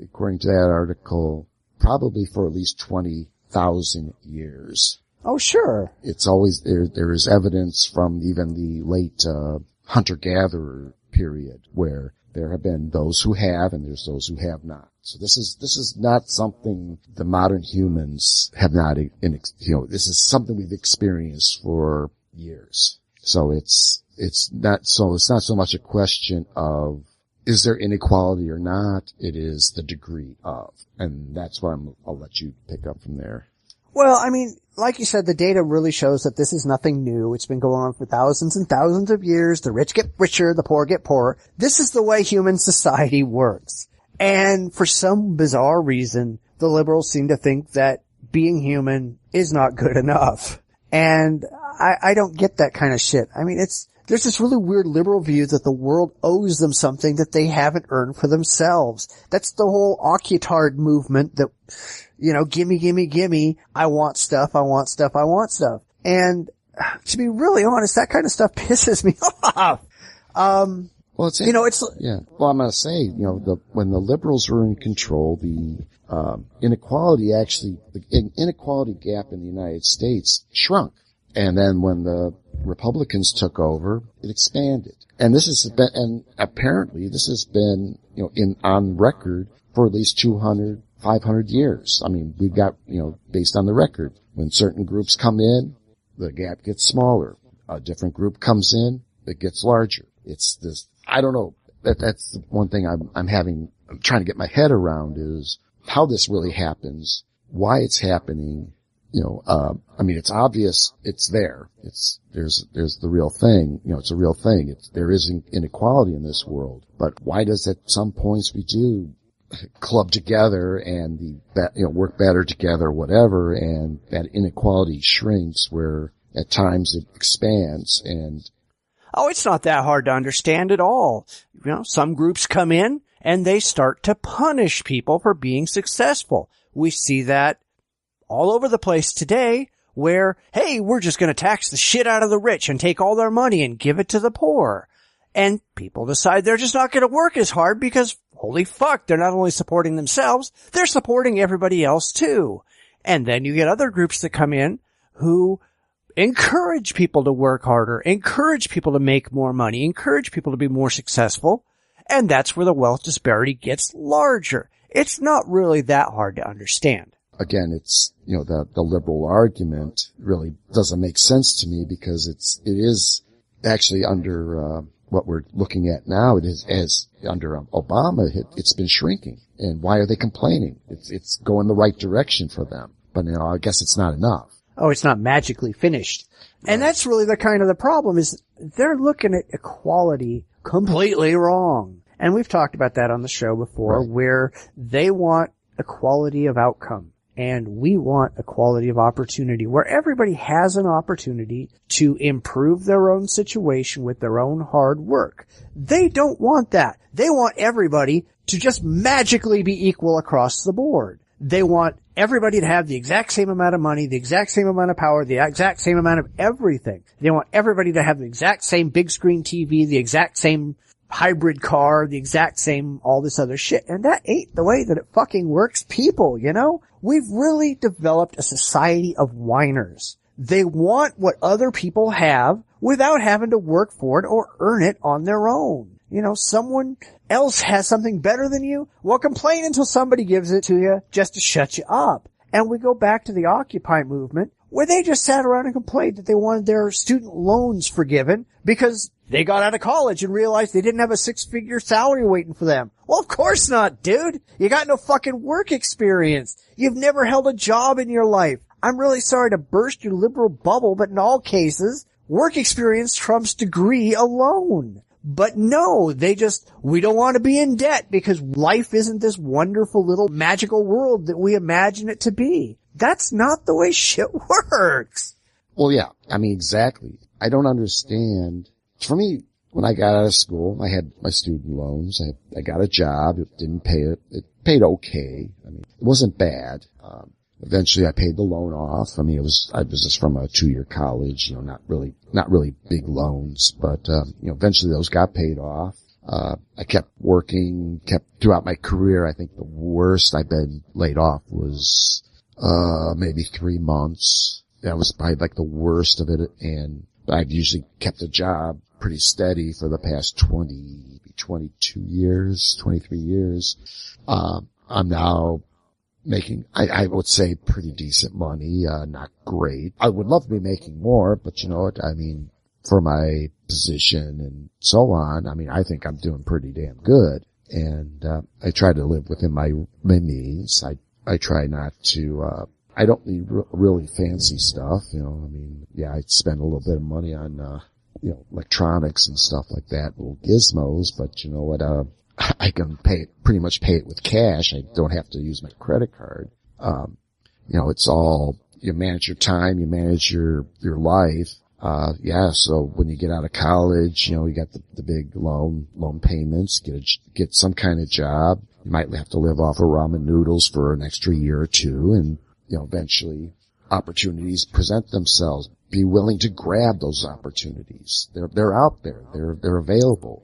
according to that article, probably for at least 20,000 years. Oh, sure. It's always there is evidence from even the late hunter-gatherer period where there have been those who have and there's those who have not. So this is not something the modern humans have not, this is something we've experienced for years. So it's not so much a question of is there inequality or not? It is the degree of, and that's what I'll let you pick up from there. Well, I mean, like you said, the data really shows that this is nothing new. It's been going on for thousands and thousands of years. The rich get richer, the poor get poorer. This is the way human society works. And for some bizarre reason, the liberals seem to think that being human is not good enough. And I don't get that kind of shit. I mean, there's this really weird liberal view that the world owes them something that they haven't earned for themselves. That's the whole occupatard movement that, gimme, gimme, gimme. I want stuff, I want stuff, I want stuff. And to be really honest, that kind of stuff pisses me off. Well, yeah. Well, I'm going to say, when the liberals were in control, the inequality gap in the United States shrunk. And then when the Republicans took over, it expanded. And apparently this has been, on record for at least 200, 500 years. I mean, we've got, based on the record, when certain groups come in, the gap gets smaller. A different group comes in, it gets larger. It's this, I don't know. That's the one thing I'm trying to get my head around is how this really happens, why it's happening. It's obvious it's there. There's the real thing. It's a real thing. There is inequality in this world. But why does at some points we do club together and work better together, whatever, and that inequality shrinks where at times it expands and. Oh, it's not that hard to understand at all. Some groups come in and they start to punish people for being successful. We see that all over the place today where, hey, we're just going to tax the shit out of the rich and take all their money and give it to the poor. And people decide they're just not going to work as hard because, holy fuck, they're not only supporting themselves, they're supporting everybody else too. And then you get other groups that come in who encourage people to work harder, encourage people to make more money, encourage people to be more successful. And that's where the wealth disparity gets larger. It's not really that hard to understand. Again, it's, the liberal argument really doesn't make sense to me because it is actually under, what we're looking at now. It is as under Obama, it's been shrinking. And why are they complaining? It's going the right direction for them. But, I guess it's not enough. Oh, it's not magically finished. And that's really the problem is they're looking at equality completely wrong. And we've talked about that on the show before, right, where they want equality of outcome and we want equality of opportunity, where everybody has an opportunity to improve their own situation with their own hard work. They don't want that. They want everybody to just magically be equal across the board. They want everybody to have the exact same amount of money, the exact same amount of power, the exact same amount of everything. They want everybody to have the exact same big screen TV, the exact same hybrid car, the exact same all this other shit. And that ain't the way that it fucking works, people, We've really developed a society of whiners. They want what other people have without having to work for it or earn it on their own. Someone else has something better than you. Well, complain until somebody gives it to you just to shut you up. And we go back to the Occupy movement where they just sat around and complained that they wanted their student loans forgiven because they got out of college and realized they didn't have a 6-figure salary waiting for them. Well, of course not, dude. You got no fucking work experience. You've never held a job in your life. I'm really sorry to burst your liberal bubble, but in all cases, work experience trumps degree alone. But no, we don't want to be in debt because life isn't this wonderful little magical world that we imagine it to be. That's not the way shit works. Well, yeah, exactly. I don't understand. For me, when I got out of school, I had my student loans. I got a job. It didn't pay it. It paid okay. It wasn't bad. Eventually I paid the loan off. I was just from a 2-year college, not really big loans, but, eventually those got paid off. I kept working, throughout my career. I think the worst I've been laid off was, maybe 3 months. That was probably like the worst of it. And I've usually kept a job pretty steady for the past 22 years, 23 years. I'm now making, I would say, pretty decent money, not great. I would love to be making more, but you know what, for my position and so on, I think I'm doing pretty damn good. And, I try to live within my means. I try not to, I don't need really fancy stuff, yeah, I spend a little bit of money on, electronics and stuff like that, little gizmos, but you know what, I can pretty much pay it with cash. I don't have to use my credit card. It's all, you manage your time, you manage your life. So when you get out of college, you got the big loan payments, get some kind of job. You might have to live off of ramen noodles for an extra year or two, and, eventually opportunities present themselves. Be willing to grab those opportunities. They're out there. They're available.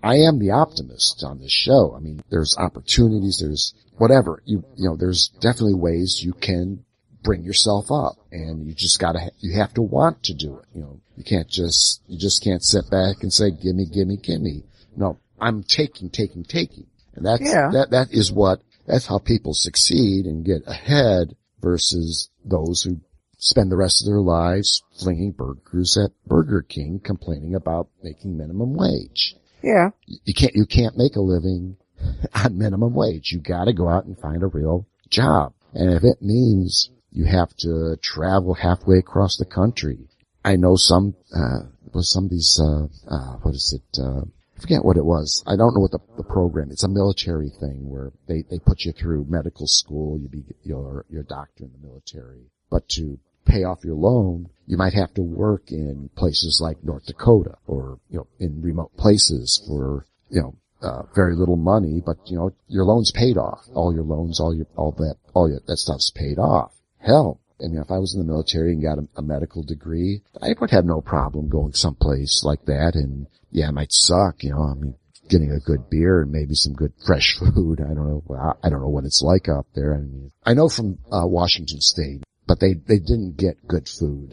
I am the optimist on this show. There's opportunities. There's whatever. There's definitely ways you can bring yourself up, and you have to want to do it. You just can't sit back and say, gimme, gimme, gimme. No, I'm taking. And that's how people succeed and get ahead versus those who spend the rest of their lives flinging burgers at Burger King, complaining about making minimum wage. Yeah. You can't make a living on minimum wage. You gotta go out and find a real job. And if it means you have to travel halfway across the country, I know some of these, I forget what it was. I don't know what the program, it's a military thing where they put you through medical school, you be your doctor in the military. But to pay off your loan, you might have to work in places like North Dakota or, in remote places for, very little money, but, your loan's paid off. All your loans, all that stuff's paid off. Hell, if I was in the military and got a medical degree, I would have no problem going someplace like that. And yeah, it might suck, getting a good beer and maybe some good fresh food. I don't know what it's like out there. I know from, Washington State, but they didn't get good food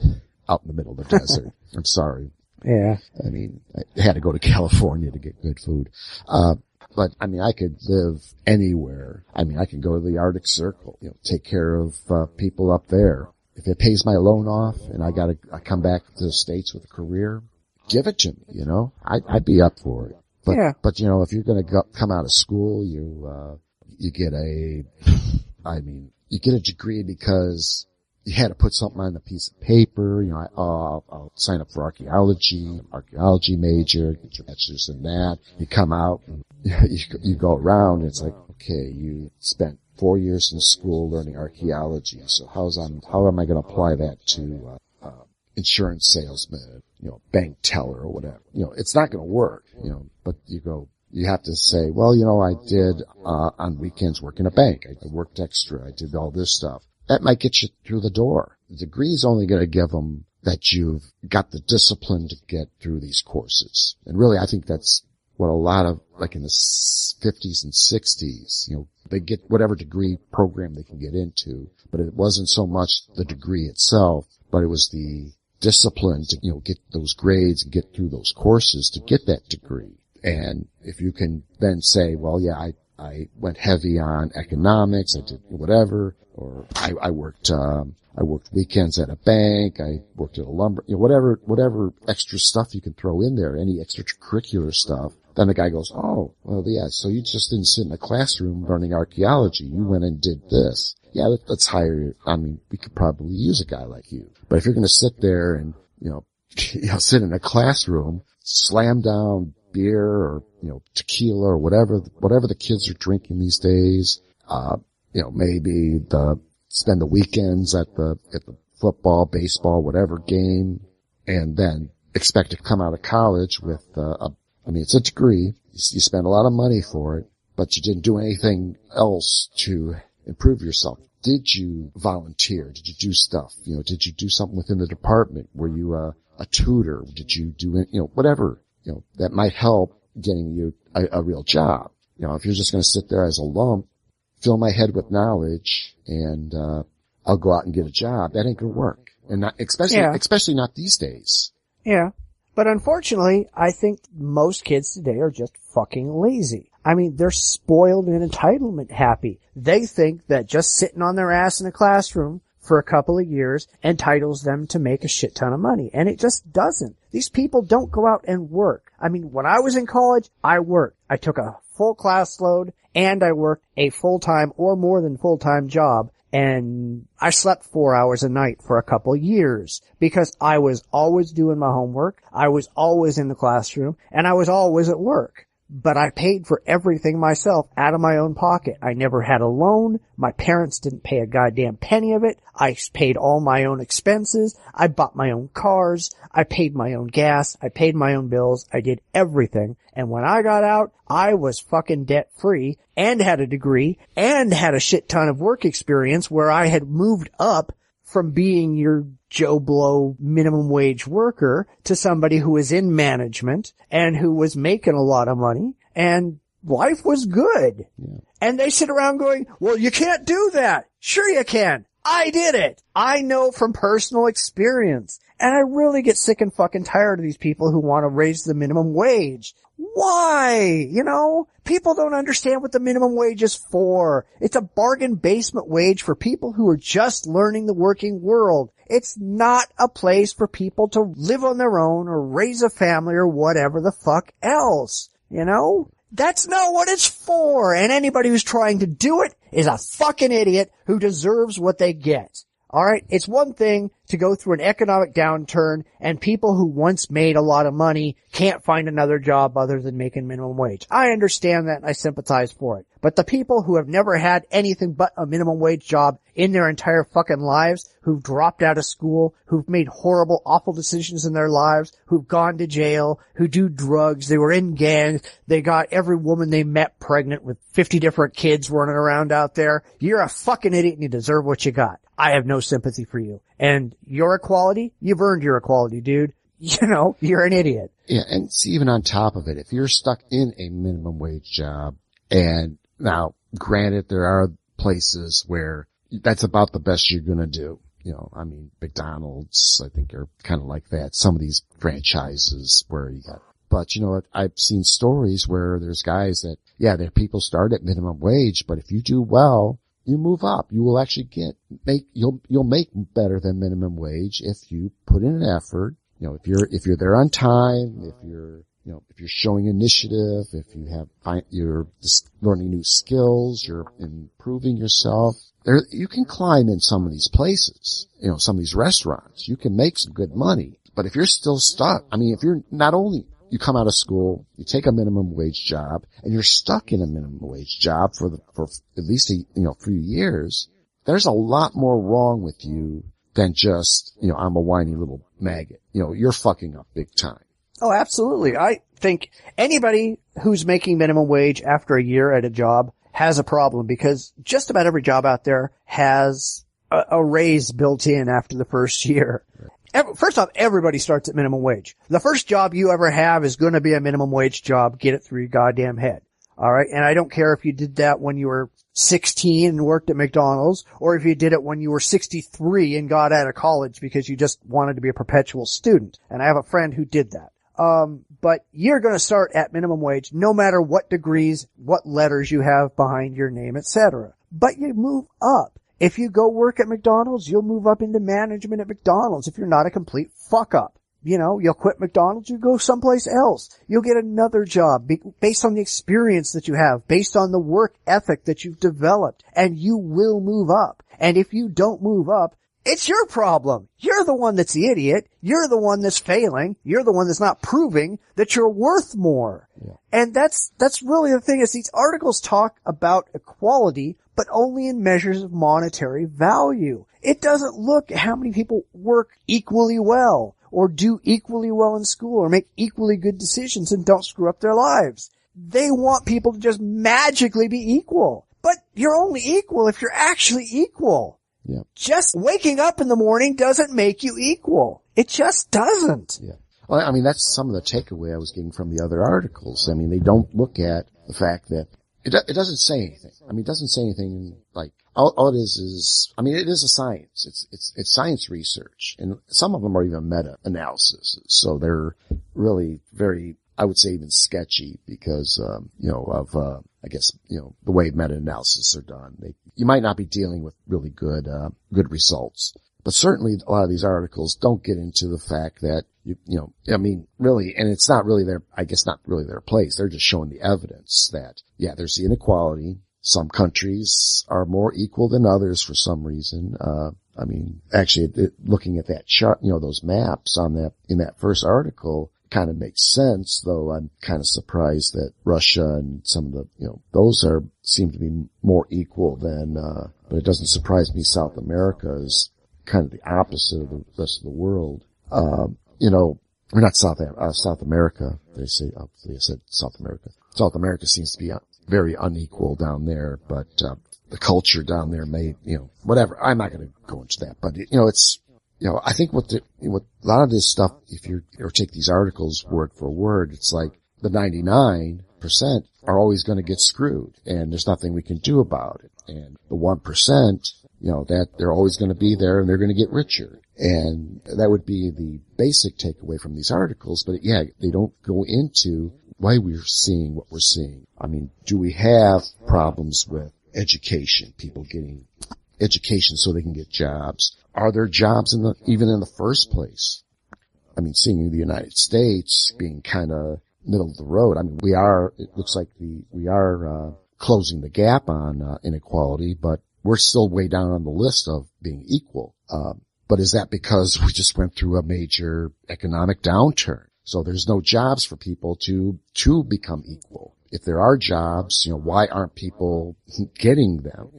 out in the middle of the desert. I'm sorry. Yeah. I mean, I had to go to California to get good food. But I mean, I could live anywhere. I mean, I can go to the Arctic Circle, take care of people up there. If it pays my loan off and I come back to the States with a career, give it to me, I'd be up for it. But if you're going to come out of school, you get a degree because you had to put something on a piece of paper. I'll sign up for archaeology major, get your bachelor's in that. You come out and you go around and it's like, okay, you spent 4 years in school learning archaeology. So how am I going to apply that to, insurance salesman, bank teller or whatever? It's not going to work, but you have to say, well, I did, on weekends work in a bank. I worked extra. I did all this stuff. That might get you through the door. The degree is only going to give them that you've got the discipline to get through these courses. And really, I think that's what a lot of, like in the 50s and 60s, they get whatever degree program they can get into, but it wasn't so much the degree itself, but it was the discipline to, get those grades and get through those courses to get that degree. And if you can then say, well, yeah, I went heavy on economics, I did whatever, or I worked weekends at a bank, I worked at a lumber, whatever extra stuff you can throw in there, any extracurricular stuff. Then the guy goes, oh, well, yeah, so you just didn't sit in a classroom learning archaeology. You went and did this. Yeah, let's hire you. I mean, we could probably use a guy like you. But if you're going to sit there and, sit in a classroom, slam down beer or, tequila or whatever the kids are drinking these days, maybe spend the weekends at the football, baseball, whatever game, and then expect to come out of college with, it's a degree. You spend a lot of money for it, but you didn't do anything else to improve yourself. Did you volunteer? Did you do stuff? Did you do something within the department? Were you a tutor? Did you do, whatever, that might help getting you a real job. If you're just going to sit there as a lump, fill my head with knowledge and, I'll go out and get a job, that ain't going to work. And not, especially not these days. Yeah. But unfortunately, I think most kids today are just fucking lazy. I mean, they're spoiled and entitlement happy. They think that just sitting on their ass in a classroom for a couple of years entitles them to make a shit ton of money. And it just doesn't. These people don't go out and work. I mean, when I was in college, I worked. I took a full class load and I worked a full-time or more than full-time job. And I slept 4 hours a night for a couple of years because I was always doing my homework. I was always in the classroom and I was always at work. But I paid for everything myself out of my own pocket. I never had a loan. My parents didn't pay a goddamn penny of it. I paid all my own expenses. I bought my own cars. I paid my own gas. I paid my own bills. I did everything. And when I got out, I was fucking debt free and had a degree and had a shit ton of work experience where I had moved up from being your Joe Blow minimum wage worker to somebody who was in management and who was making a lot of money and life was good. Yeah. And they sit around going, well, you can't do that. Sure you can. I did it. I know from personal experience. And I really get sick and fucking tired of these people who want to raise the minimum wage. Why? People don't understand what the minimum wage is for. It's a bargain basement wage for people who are just learning the working world. It's not a place for people to live on their own or raise a family or whatever the fuck else. That's not what it's for. And anybody who's trying to do it is a fucking idiot who deserves what they get. Alright, it's one thing to go through an economic downturn and people who once made a lot of money can't find another job other than making minimum wage. I understand that and I sympathize for it. But the people who have never had anything but a minimum wage job in their entire fucking lives, who've dropped out of school, who've made horrible, awful decisions in their lives, who've gone to jail, who do drugs, they were in gangs, they got every woman they met pregnant with 50 different kids running around out there. You're a fucking idiot and you deserve what you got. I have no sympathy for you. And your equality, you've earned your equality, dude. You're an idiot. Yeah, and see, even on top of it, if you're stuck in a minimum wage job, and now, granted, there are places where that's about the best you're gonna do. I mean, McDonald's, I think are kind of like that. Some of these franchises where you got, but I've seen stories where there's guys that, their people start at minimum wage, but if you do well, you move up. You will actually you'll make better than minimum wage if you put in an effort. If you're there on time, if you're showing initiative, if you're just learning new skills, you're improving yourself. You can climb in some of these places, some of these restaurants. You can make some good money. But if you're still stuck, if you're not only, you come out of school, you take a minimum wage job, and you're stuck in a minimum wage job for at least a few years, there's a lot more wrong with you than just, I'm a whiny little maggot. You're fucking up big time. Oh, absolutely. I think anybody who's making minimum wage after a year at a job has a problem, because just about every job out there has a raise built in after the first year. First off, everybody starts at minimum wage. The first job you ever have is going to be a minimum wage job. Get it through your goddamn head. All right. And I don't care if you did that when you were 16 and worked at McDonald's, or if you did it when you were 63 and got out of college because you just wanted to be a perpetual student. And I have a friend who did that. But you're going to start at minimum wage no matter what degrees, what letters you have behind your name, etc. But you move up. If you go work at McDonald's, you'll move up into management at McDonald's if you're not a complete fuck up. You'll quit McDonald's, you go someplace else. You'll get another job based on the experience that you have, based on the work ethic that you've developed, and you will move up. And if you don't move up, it's your problem. You're the one that's the idiot. You're the one that's failing. You're the one that's not proving that you're worth more. Yeah. And that's really the thing, is these articles talk about equality, but only in measures of monetary value. It doesn't look at how many people work equally well, or do equally well in school, or make equally good decisions and don't screw up their lives. They want people to just magically be equal. But you're only equal if you're actually equal. Yeah. Just waking up in the morning doesn't make you equal. It just doesn't. Yeah. Well, that's some of the takeaway I was getting from the other articles. They don't look at the fact that it doesn't say anything. It doesn't say anything like, all it is, it is a science. It's science research. And some of them are even meta-analysis. So they're really very, I would say, even sketchy because, I guess, the way meta-analysis are done. You might not be dealing with really good results. But certainly a lot of these articles don't get into the fact that, really, and it's not really not really their place. They're just showing the evidence that, there's the inequality. Some countries are more equal than others for some reason. Actually, looking at that chart, those maps in that first article, kind of makes sense, though I'm kind of surprised that Russia and some of the, those seem to be more equal than, but it doesn't surprise me South America is kind of the opposite of the rest of the world. Or not South America. They said South America. South America seems to be very unequal down there, but, the culture down there may, whatever. I'm not going to go into that, but it's, I think what a lot of this stuff, if you take these articles word for word, it's like the 99% are always going to get screwed, and there's nothing we can do about it. And the 1%, that they're always going to be there and they're going to get richer. And that would be the basic takeaway from these articles, but they don't go into why we're seeing what we're seeing. Do we have problems with education, people getting education so they can get jobs? Are there jobs even in the first place? Seeing the United States being kind of middle of the road. It looks like we are closing the gap on inequality, but we're still way down on the list of being equal. But is that because we just went through a major economic downturn? So there's no jobs for people to become equal. If there are jobs, why aren't people getting them?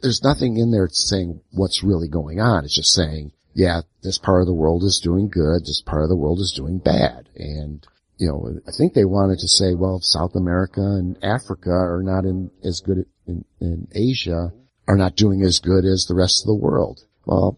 There's nothing in there saying what's really going on. It's just saying, this part of the world is doing good, this part of the world is doing bad. And, I think they wanted to say, well, South America and Africa are not as good in Asia, are not doing as good as the rest of the world. Well,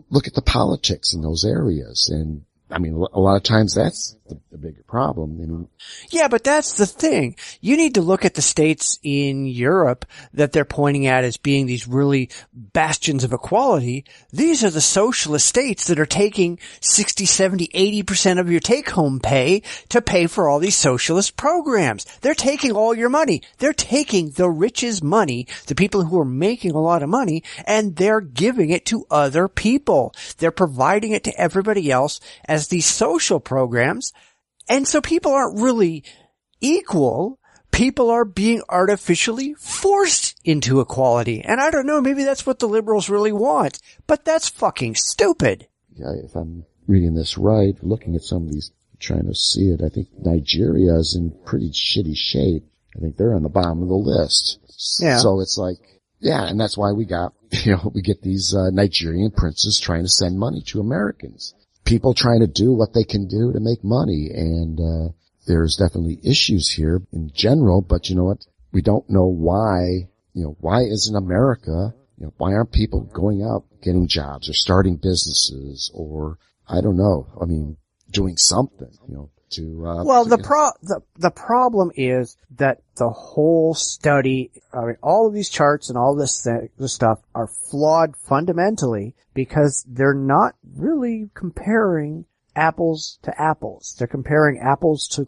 look at the politics in those areas. And a lot of times that's the bigger problem. I mean, Yeah, but that's the thing. You need to look at the states in Europe that they're pointing at as being these really bastions of equality. These are the socialist states that are taking 60, 70, 80% of your take-home pay to pay for all these socialist programs. They're taking all your money. They're taking the rich's money, the people who are making a lot of money, and they're giving it to other people. They're providing it to everybody else as these social programs. And so people aren't really equal. People are being artificially forced into equality. And I don't know, maybe that's what the liberals really want. But that's fucking stupid. yeah, if I'm reading this right, looking at some of these, trying to see it, I think Nigeria is in pretty shitty shape. I think they're on the bottom of the list. Yeah. So it's like, yeah, and that's why we get these Nigerian princes trying to send money to Americans. People trying to do what they can do to make money, and there's definitely issues here in general, but you know what? We don't know why, why isn't America, why aren't people going out getting jobs or starting businesses or, I don't know, I mean, doing something, to Well, the problem is that the whole study, all of these charts and all this stuff are flawed fundamentally because they're not really comparing apples to apples. They're comparing apples to,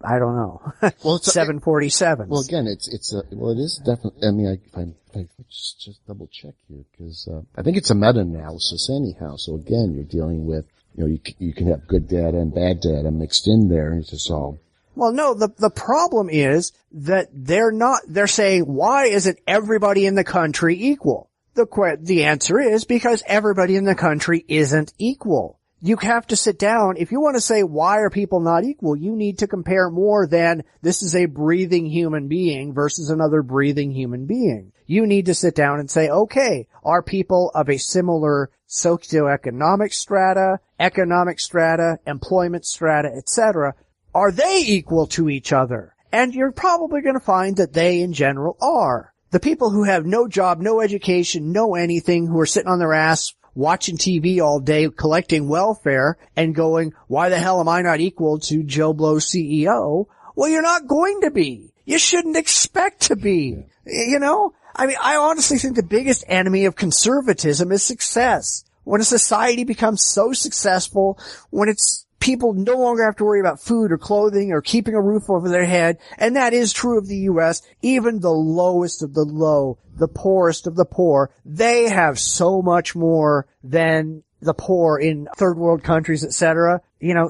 I don't know, well, 747s. Well, again, it is definitely, I mean, I just double check here because, I think it's a meta-analysis anyhow. So again, you're dealing with, you can have good data and bad data mixed in there to solve. Well, no, the problem is that they're saying, why isn't everybody in the country equal? The answer is because everybody in the country isn't equal. You have to sit down. If you want to say, why are people not equal? You need to compare more than this is a breathing human being versus another breathing human being. You need to sit down and say, okay, are people of a similar socioeconomic strata, economic strata, employment strata, etc., are they equal to each other? And you're probably going to find that they in general are. The people who have no job, no education, no anything, who are sitting on their ass watching TV all day, collecting welfare and going, why the hell am I not equal to Joe Blow's CEO? Well, you're not going to be. You shouldn't expect to be. I mean, I honestly think the biggest enemy of conservatism is success. When a society becomes so successful, when it's people no longer have to worry about food or clothing or keeping a roof over their head, and that is true of the U.S., even the lowest of the low, the poorest of the poor, they have so much more than the poor in third world countries, etc.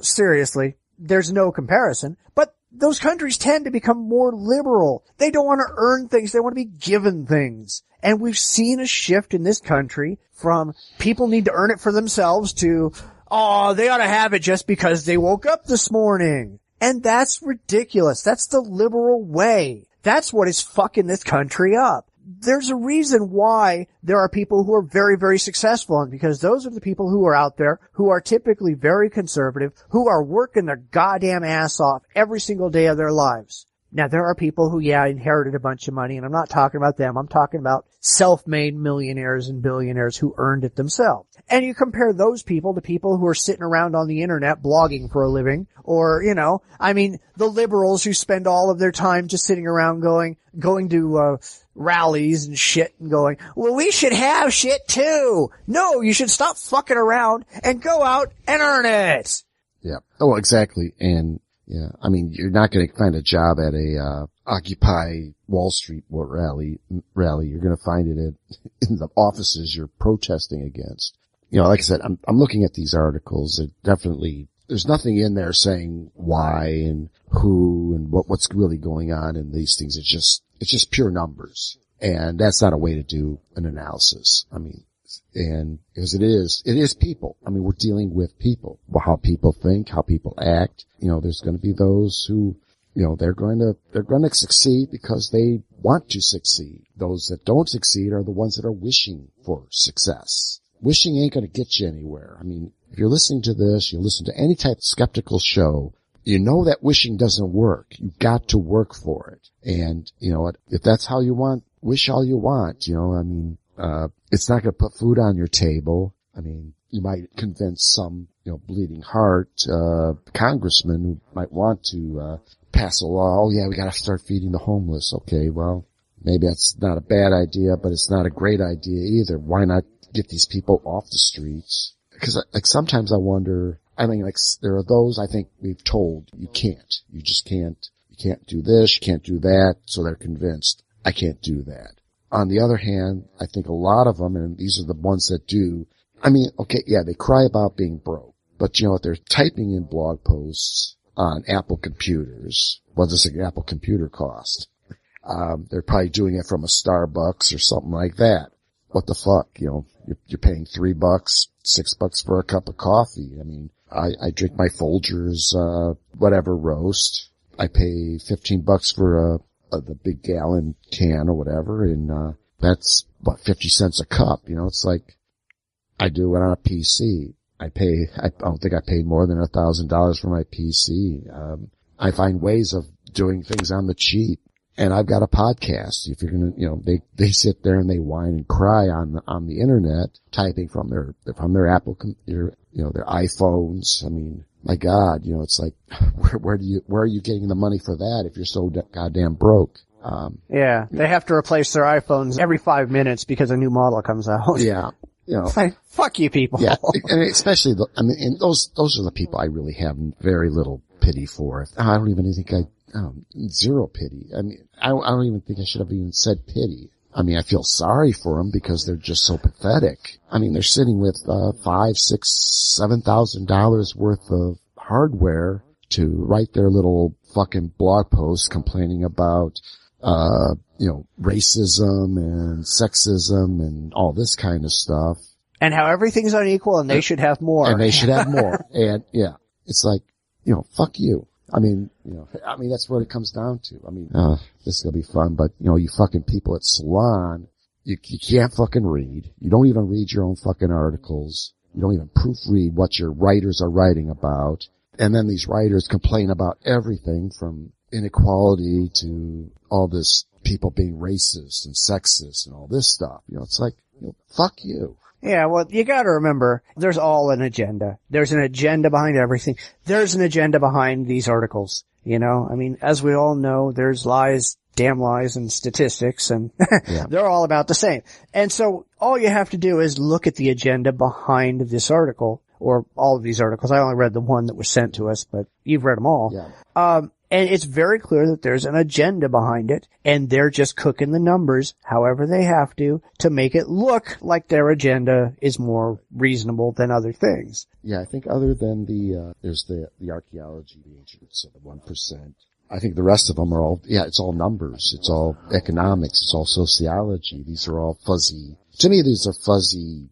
Seriously, there's no comparison. But those countries tend to become more liberal. They don't want to earn things. They want to be given things. And we've seen a shift in this country from people need to earn it for themselves to, oh, they ought to have it just because they woke up this morning. And that's ridiculous. That's the liberal way. That's what is fucking this country up. There's a reason why there are people who are very, very successful, and because those are the people who are out there who are typically very conservative, who are working their goddamn ass off every single day of their lives. Now, there are people who, inherited a bunch of money, and I'm not talking about them. I'm talking about self-made millionaires and billionaires who earned it themselves. And you compare those people to people who are sitting around on the internet blogging for a living, or, the liberals who spend all of their time just sitting around going to, rallies and shit and going, well, we should have shit too. No, you should stop fucking around and go out and earn it. Yeah. Oh, exactly. And yeah, I mean, you're not going to find a job at a, Occupy Wall Street rally. You're going to find it in the offices you're protesting against. Like I said, I'm looking at these articles. There's nothing in there saying why and who and what's really going on in these things. It's just pure numbers. And that's not a way to do an analysis. I mean, and because it is people. I mean, we're dealing with people, how people think, how people act. There's going to be those who, they're going to succeed because they want to succeed. Those that don't succeed are the ones that are wishing for success. Wishing ain't going to get you anywhere. I mean, if you're listening to this, you listen to any type of skeptical show, you know that wishing doesn't work. You've got to work for it. And, if that's how you want, wish all you want, it's not going to put food on your table. I mean, you might convince some, bleeding heart, congressman who might want to, pass a law. Oh yeah, we gotta start feeding the homeless. Okay, well, maybe that's not a bad idea, but it's not a great idea either. Why not get these people off the streets? Because, like, sometimes I wonder, I mean, like, there are those I think we've told, you can't. You just can't. You can't do this, you can't do that, so they're convinced, I can't do that. On the other hand, I think a lot of them, and these are the ones that do, I mean, okay, yeah, they cry about being broke, but you know what, they're typing in blog posts on Apple computers. What does an Apple computer cost? They're probably doing it from a Starbucks or something like that. What the fuck, you know, you're paying $3, $6 for a cup of coffee. I mean, I drink my Folgers, whatever roast. I pay $15 for the big gallon can or whatever, and that's what, 50 cents a cup. You know, it's like I do it on a PC. I don't think I paid more than $1,000 for my PC. I find ways of doing things on the cheap. And I've got a podcast. If you're gonna, you know, they sit there and they whine and cry on the internet, typing from their Apple, their iPhones. I mean, my God, you know, it's like, where are you getting the money for that if you're so goddamn broke? Yeah, they have to replace their iPhones every 5 minutes because a new model comes out. Yeah. You know, it's like, fuck you people. Yeah, and especially and those are the people I really have very little pity for. I don't even think zero pity. I mean, I don't even think I should have even said pity. I mean, I feel sorry for them because they're just so pathetic. I mean, they're sitting with $5,000, $6,000, $7,000 worth of hardware to write their little fucking blog posts complaining about racism and sexism and all this kind of stuff. And how everything's unequal and they should have more. And they should have more. And yeah, it's like, you know, fuck you. I mean, that's what it comes down to. I mean, this is gonna be fun, but you know, you fucking people at Salon, you can't fucking read. You don't even read your own fucking articles. You don't even proofread what your writers are writing about. And then these writers complain about everything from inequality to all this people being racist and sexist and all this stuff. You know, it's like, you know, fuck you. Yeah, well, you gotta remember, there's all an agenda. There's an agenda behind everything. There's an agenda behind these articles, you know? I mean, as we all know, there's lies, damn lies, and statistics, and Yeah. they're all about the same. And so, all you have to do is look at the agenda behind this article, or all of these articles. I only read the one that was sent to us, but you've read them all. Yeah. And it's very clear that there's an agenda behind it, and they're just cooking the numbers however they have to make it look like their agenda is more reasonable than other things. Yeah, I think other than there's the archaeology, the ancients of the 1%. I think the rest of them are all, it's all numbers. It's all economics. It's all sociology. These are all fuzzy. To me, these are fuzzy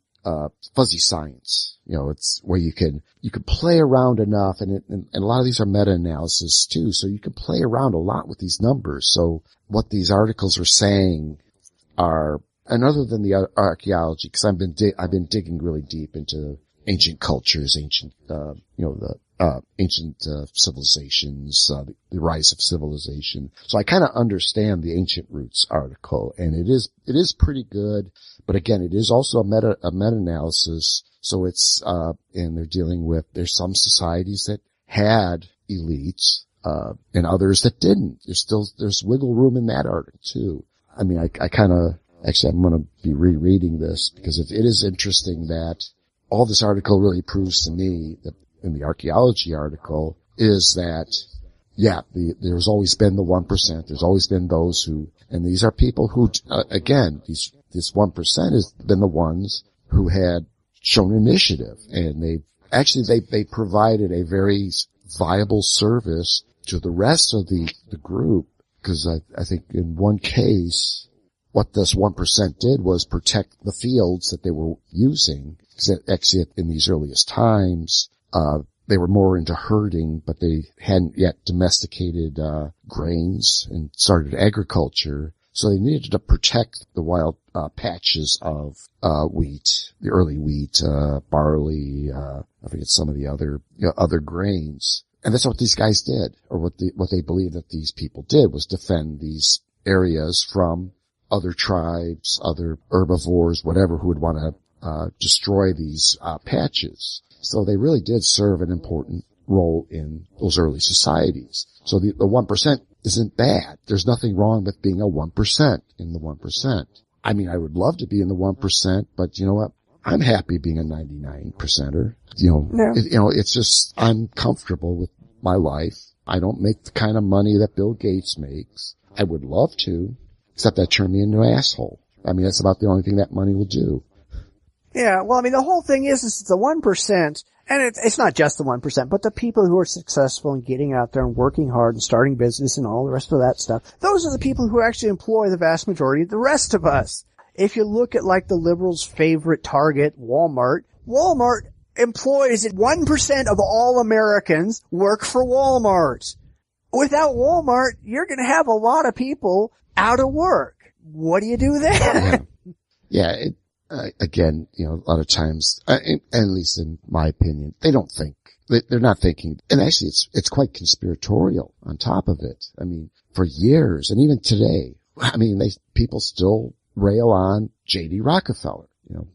science. You know, it's where you can play around enough, and a lot of these are meta-analysis too, so you can play around a lot with these numbers. So what these articles are saying are, and other than the archaeology, because I've been digging really deep into ancient cultures, ancient civilizations, the rise of civilization. So I kind of understand the ancient roots article, and it is pretty good. But again, it is also a meta-analysis. So it's, and they're dealing with, there's some societies that had elites, and others that didn't. There's wiggle room in that article too. I mean, actually I'm going to be rereading this because it is interesting that all this article really proves to me that in the archaeology article is that, there's always been the 1%. There's always been those who, and these are people who, again, this 1% has been the ones who had shown initiative, and they provided a very viable service to the rest of the group, because I think in one case, what this 1% did was protect the fields that they were using, because actually in these earliest times, they were more into herding, but they hadn't yet domesticated grains and started agriculture. So they needed to protect the wild patches of wheat, the early wheat, barley, I forget some of the other grains. And that's what these guys did, or what they believed that these people did, was defend these areas from other tribes, other herbivores, whatever, who would want to destroy these patches. So they really did serve an important role in those early societies. So the 1% isn't bad. There's nothing wrong with being a 1% in the 1%. I mean, I would love to be in the 1%, but you know what? I'm happy being a 99%er. It's just, I'm comfortable with my life. I don't make the kind of money that Bill Gates makes. I would love to, except that turned me into an asshole. I mean, that's about the only thing that money will do. Yeah, well, I mean, the whole thing is the 1%, and it's not just the 1%, but the people who are successful in getting out there and working hard and starting business and all the rest of that stuff, those are the people who actually employ the vast majority of the rest of us. If you look at like the liberals' favorite target, Walmart employs 1% of all Americans work for Walmart. Without Walmart, you're going to have a lot of people out of work. What do you do then? Yeah. Again, a lot of times, at least in my opinion, they don't think. They're not thinking. And actually, it's quite conspiratorial on top of it. I mean, for years, and even today, I mean, people still rail on J.D. Rockefeller,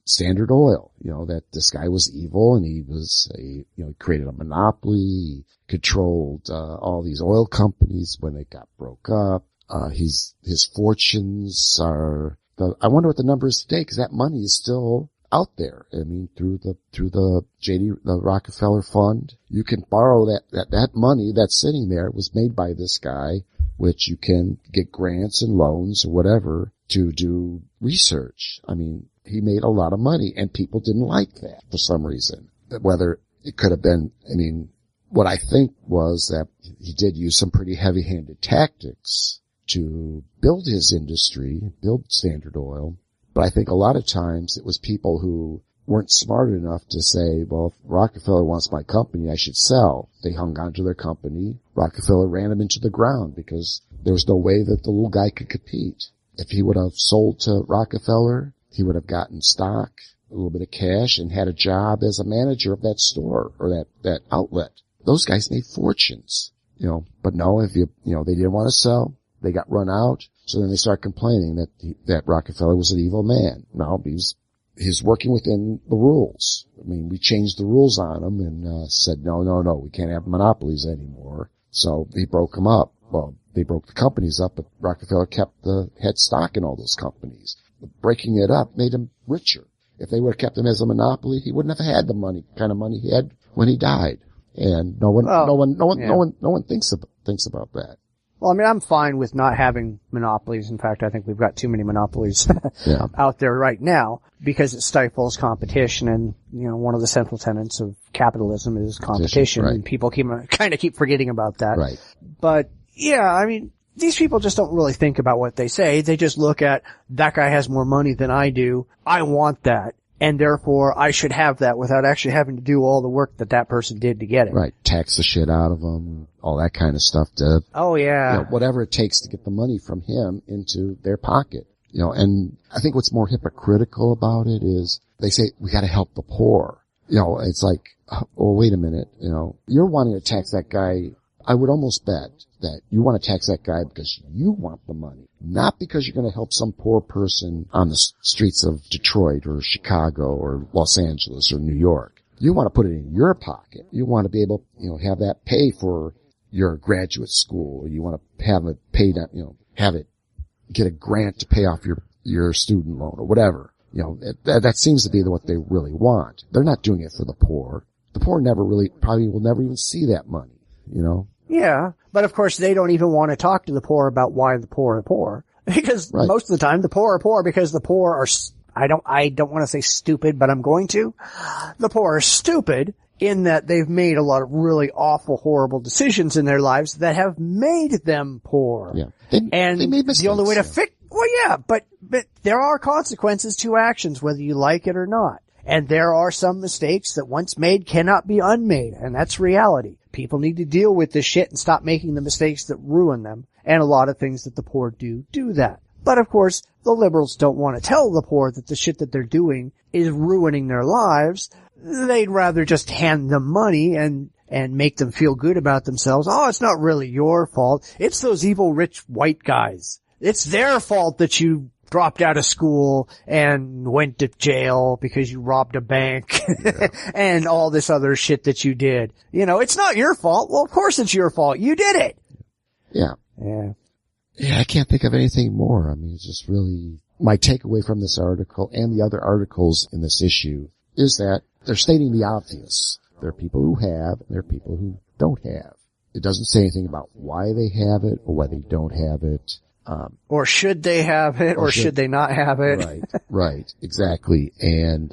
Standard Oil, that this guy was evil and he was he created a monopoly, he controlled, all these oil companies when they got broke up. His fortunes are, I wonder what the number is today, because that money is still out there. I mean, through the the Rockefeller Fund, you can borrow that money that's sitting there. It was made by this guy, which you can get grants and loans or whatever to do research. I mean, he made a lot of money and people didn't like that for some reason. Whether it could have been, I mean, what I think was that he did use some pretty heavy-handed tactics to build his industry, build Standard Oil. But I think a lot of times it was people who weren't smart enough to say, well, if Rockefeller wants my company, I should sell. They hung on to their company. Rockefeller ran him into the ground because there was no way that the little guy could compete. If he would have sold to Rockefeller, he would have gotten stock, a little bit of cash, and had a job as a manager of that store or that outlet. Those guys made fortunes, but no, if they didn't want to sell, they got run out. So then they start complaining that Rockefeller was an evil man. No, he's working within the rules. I mean, we changed the rules on him and said, no, we can't have monopolies anymore. So they broke them up. Well, they broke the companies up, but Rockefeller kept the head stock in all those companies. Breaking it up made him richer. If they would have kept him as a monopoly, he wouldn't have had the kind of money he had when he died. And no one thinks about that. Well, I mean, I'm fine with not having monopolies. In fact, I think we've got too many monopolies out there right now because it stifles competition. And, one of the central tenets of capitalism is competition. Right. And people keep forgetting about that. Right. But, yeah, I mean, these people just don't really think about what they say. They just look at, that guy has more money than I do. I want that. And therefore, I should have that without actually having to do all the work that person did to get it. Right. Tax the shit out of them, all that kind of stuff oh, yeah. Whatever it takes to get the money from him into their pocket. And I think what's more hypocritical about it is they say, we gotta help the poor. It's like, oh, wait a minute, you're wanting to tax that guy. I would almost bet that you want to tax that guy because you want the money, not because you're going to help some poor person on the streets of Detroit or Chicago or Los Angeles or New York. You want to put it in your pocket. You want to be able, have that pay for your graduate school, or you want to have it paid, have it get a grant to pay off your student loan or whatever. That seems to be what they really want. They're not doing it for the poor. The poor probably will never even see that money, Yeah, but of course they don't even want to talk to the poor about why the poor are poor. Because most of the time the poor are poor because the poor are, I don't want to say stupid, but I'm going to. The poor are stupid in that they've made a lot of really awful, horrible decisions in their lives that have made them poor. Yeah. They made mistakes, the only way to fix, but there are consequences to actions, whether you like it or not. And there are some mistakes that once made cannot be unmade, and that's reality. People need to deal with this shit and stop making the mistakes that ruin them. And a lot of things that the poor do that. But of course, the liberals don't want to tell the poor that the shit that they're doing is ruining their lives. They'd rather just hand them money and make them feel good about themselves. Oh, it's not really your fault. It's those evil rich white guys. It's their fault that you dropped out of school and went to jail because you robbed a bank and all this other shit that you did. You know, it's not your fault. Well, of course it's your fault. You did it. Yeah. Yeah. Yeah, I can't think of anything more. I mean, it's just really my takeaway from this article and the other articles in this issue is that they're stating the obvious. There are people who have, and there are people who don't have. It doesn't say anything about why they have it or why they don't have it. Or should they have it or should they not have it? Right, exactly. And,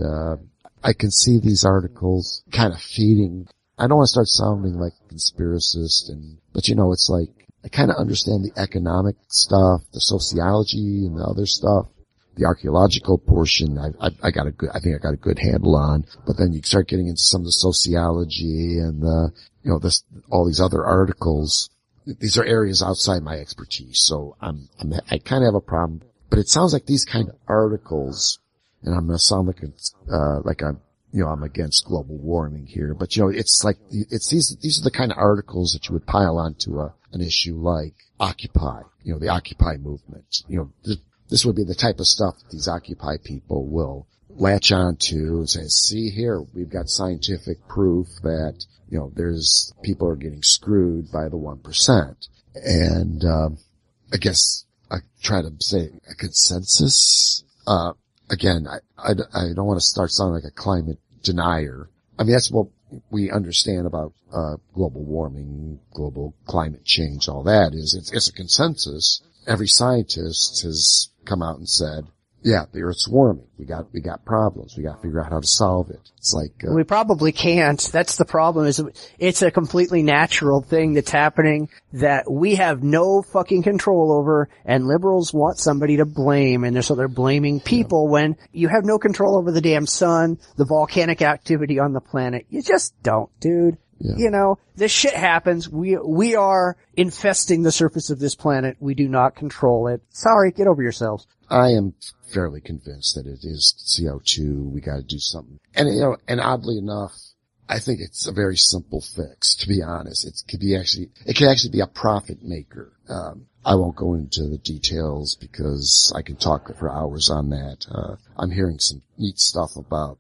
I can see these articles kind of feeding. I don't want to start sounding like a conspiracist but you know, it's like, I kind of understand the economic stuff, the sociology and the other stuff. The archaeological portion, I think I got a good handle on, but then you start getting into some of the sociology and all these other articles. These are areas outside my expertise, so I kind of have a problem. But it sounds like these kind of articles, and I'm gonna sound like I'm against global warming here, but you know, it's like, these are the kind of articles that you would pile onto an issue like Occupy, you know, the Occupy movement. You know, this would be the type of stuff that these Occupy people will latch onto and say, see here, we've got scientific proof that, you know, people are getting screwed by the 1%. And, I guess I try to say a consensus. Again, I don't want to start sounding like a climate denier. I mean, that's what we understand about, global warming, global climate change, all that is, it's a consensus. Every scientist has come out and said, yeah, the Earth's warming. We got problems. We got to figure out how to solve it. It's like, we probably can't. That's the problem, is it's a completely natural thing that's happening that we have no fucking control over, and liberals want somebody to blame, and so they're blaming people when you have no control over the damn sun, the volcanic activity on the planet. You just don't, dude. Yeah. You know, this shit happens. We are infesting the surface of this planet. We do not control it. Sorry, get over yourselves. I am fairly convinced that it is CO2. We got to do something. And, you know, and oddly enough, I think it's a very simple fix, to be honest. It could actually be a profit maker. I won't go into the details because I can talk for hours on that. I'm hearing some neat stuff about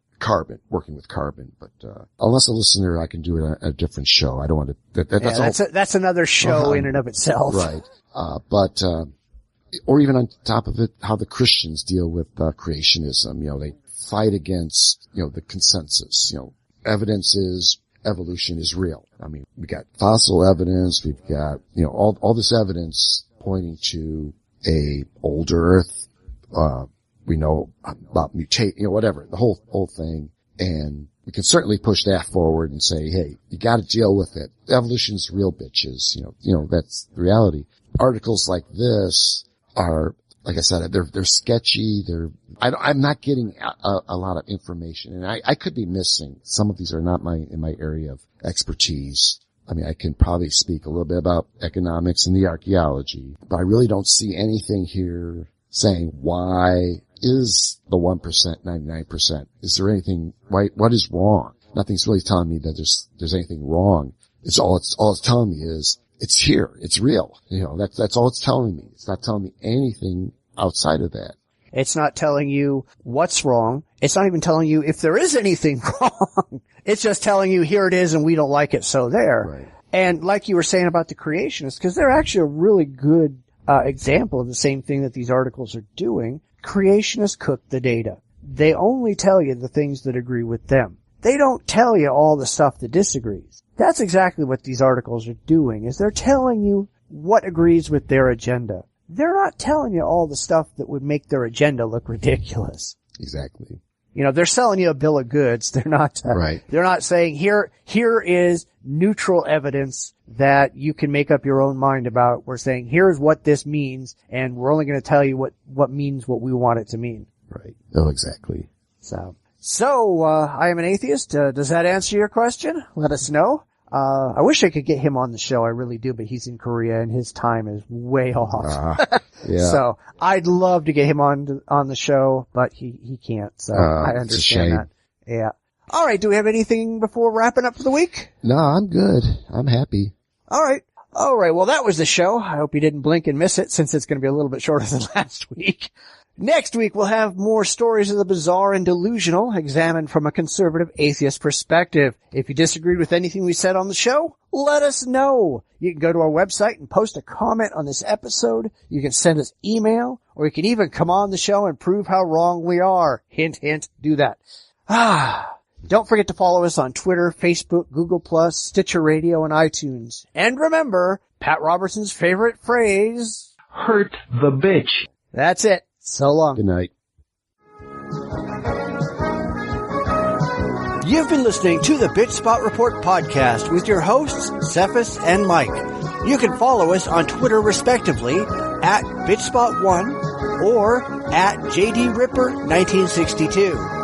working with carbon, but, unless a listener, I can do it at a different show. I don't want to, that's another show in and of itself. Right. Or even on top of it, how the Christians deal with, creationism. You know, they fight against, you know, the consensus. You know, evidence is evolution is real. I mean, we got fossil evidence. We've got, you know, all this evidence pointing to a older Earth. We know about mutate, you know, whatever, the whole thing. And we can certainly push that forward and say, hey, you got to deal with it. Evolution's real, bitches. You know, that's the reality. Articles like this are, like I said, they're sketchy. I'm not getting a lot of information, and I could be missing. Some of these are not in my area of expertise. I mean, I can probably speak a little bit about economics and the archaeology, but I really don't see anything here saying why is the 1% 99%? Is there anything, what is wrong? Nothing's really telling me that there's anything wrong. All it's telling me is, it's here. It's real. You know, that's all it's telling me. It's not telling me anything outside of that. It's not telling you what's wrong. It's not even telling you if there is anything wrong. It's just telling you here it is and we don't like it, so there. Right. And like you were saying about the creationists, because they're actually a really good example of the same thing that these articles are doing. Creationists cook the data. They only tell you the things that agree with them. They don't tell you all the stuff that disagrees. That's exactly what these articles are doing, is they're telling you what agrees with their agenda. They're not telling you all the stuff that would make their agenda look ridiculous. Exactly. You know, they're selling you a bill of goods. They're not, right. They're not saying here is neutral evidence that you can make up your own mind about. We're saying here's what this means, and we're only going to tell you what means what we want it to mean. Right. Oh, exactly. So, I am an atheist. Does that answer your question? Let us know. I wish I could get him on the show. I really do, but he's in Korea and his time is way off. Yeah. So I'd love to get him on the show, but he can't. So I understand it's a shame. that. Yeah. All right. Do we have anything before wrapping up for the week? No, I'm good. I'm happy. All right. All right, well, that was the show. I hope you didn't blink and miss it, since it's going to be a little bit shorter than last week. Next week, we'll have more stories of the bizarre and delusional, examined from a conservative atheist perspective. If you disagreed with anything we said on the show, let us know. You can go to our website and post a comment on this episode. You can send us email, or you can even come on the show and prove how wrong we are. Hint, hint, do that. Don't forget to follow us on Twitter, Facebook, Google+, Stitcher Radio, and iTunes. And remember, Pat Robertson's favorite phrase, Hurt the bitch. That's it. So long. Good night. You've been listening to the Bitchspot Report podcast with your hosts, Cephas and Mike. You can follow us on Twitter respectively at Bitchspot1 or at JDRipper1962.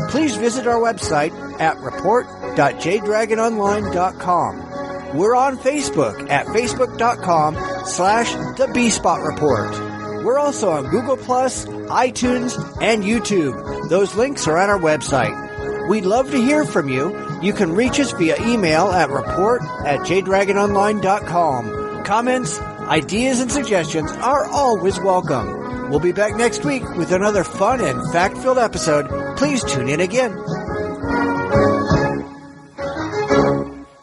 Please visit our website at report.jdragononline.com. We're on Facebook at facebook.com/TheBspotReport. We're also on Google+, iTunes, and YouTube. Those links are at our website. We'd love to hear from you. You can reach us via email at report@jdragononline.com. Comments, ideas, and suggestions are always welcome. We'll be back next week with another fun and fact-filled episode. Please tune in again.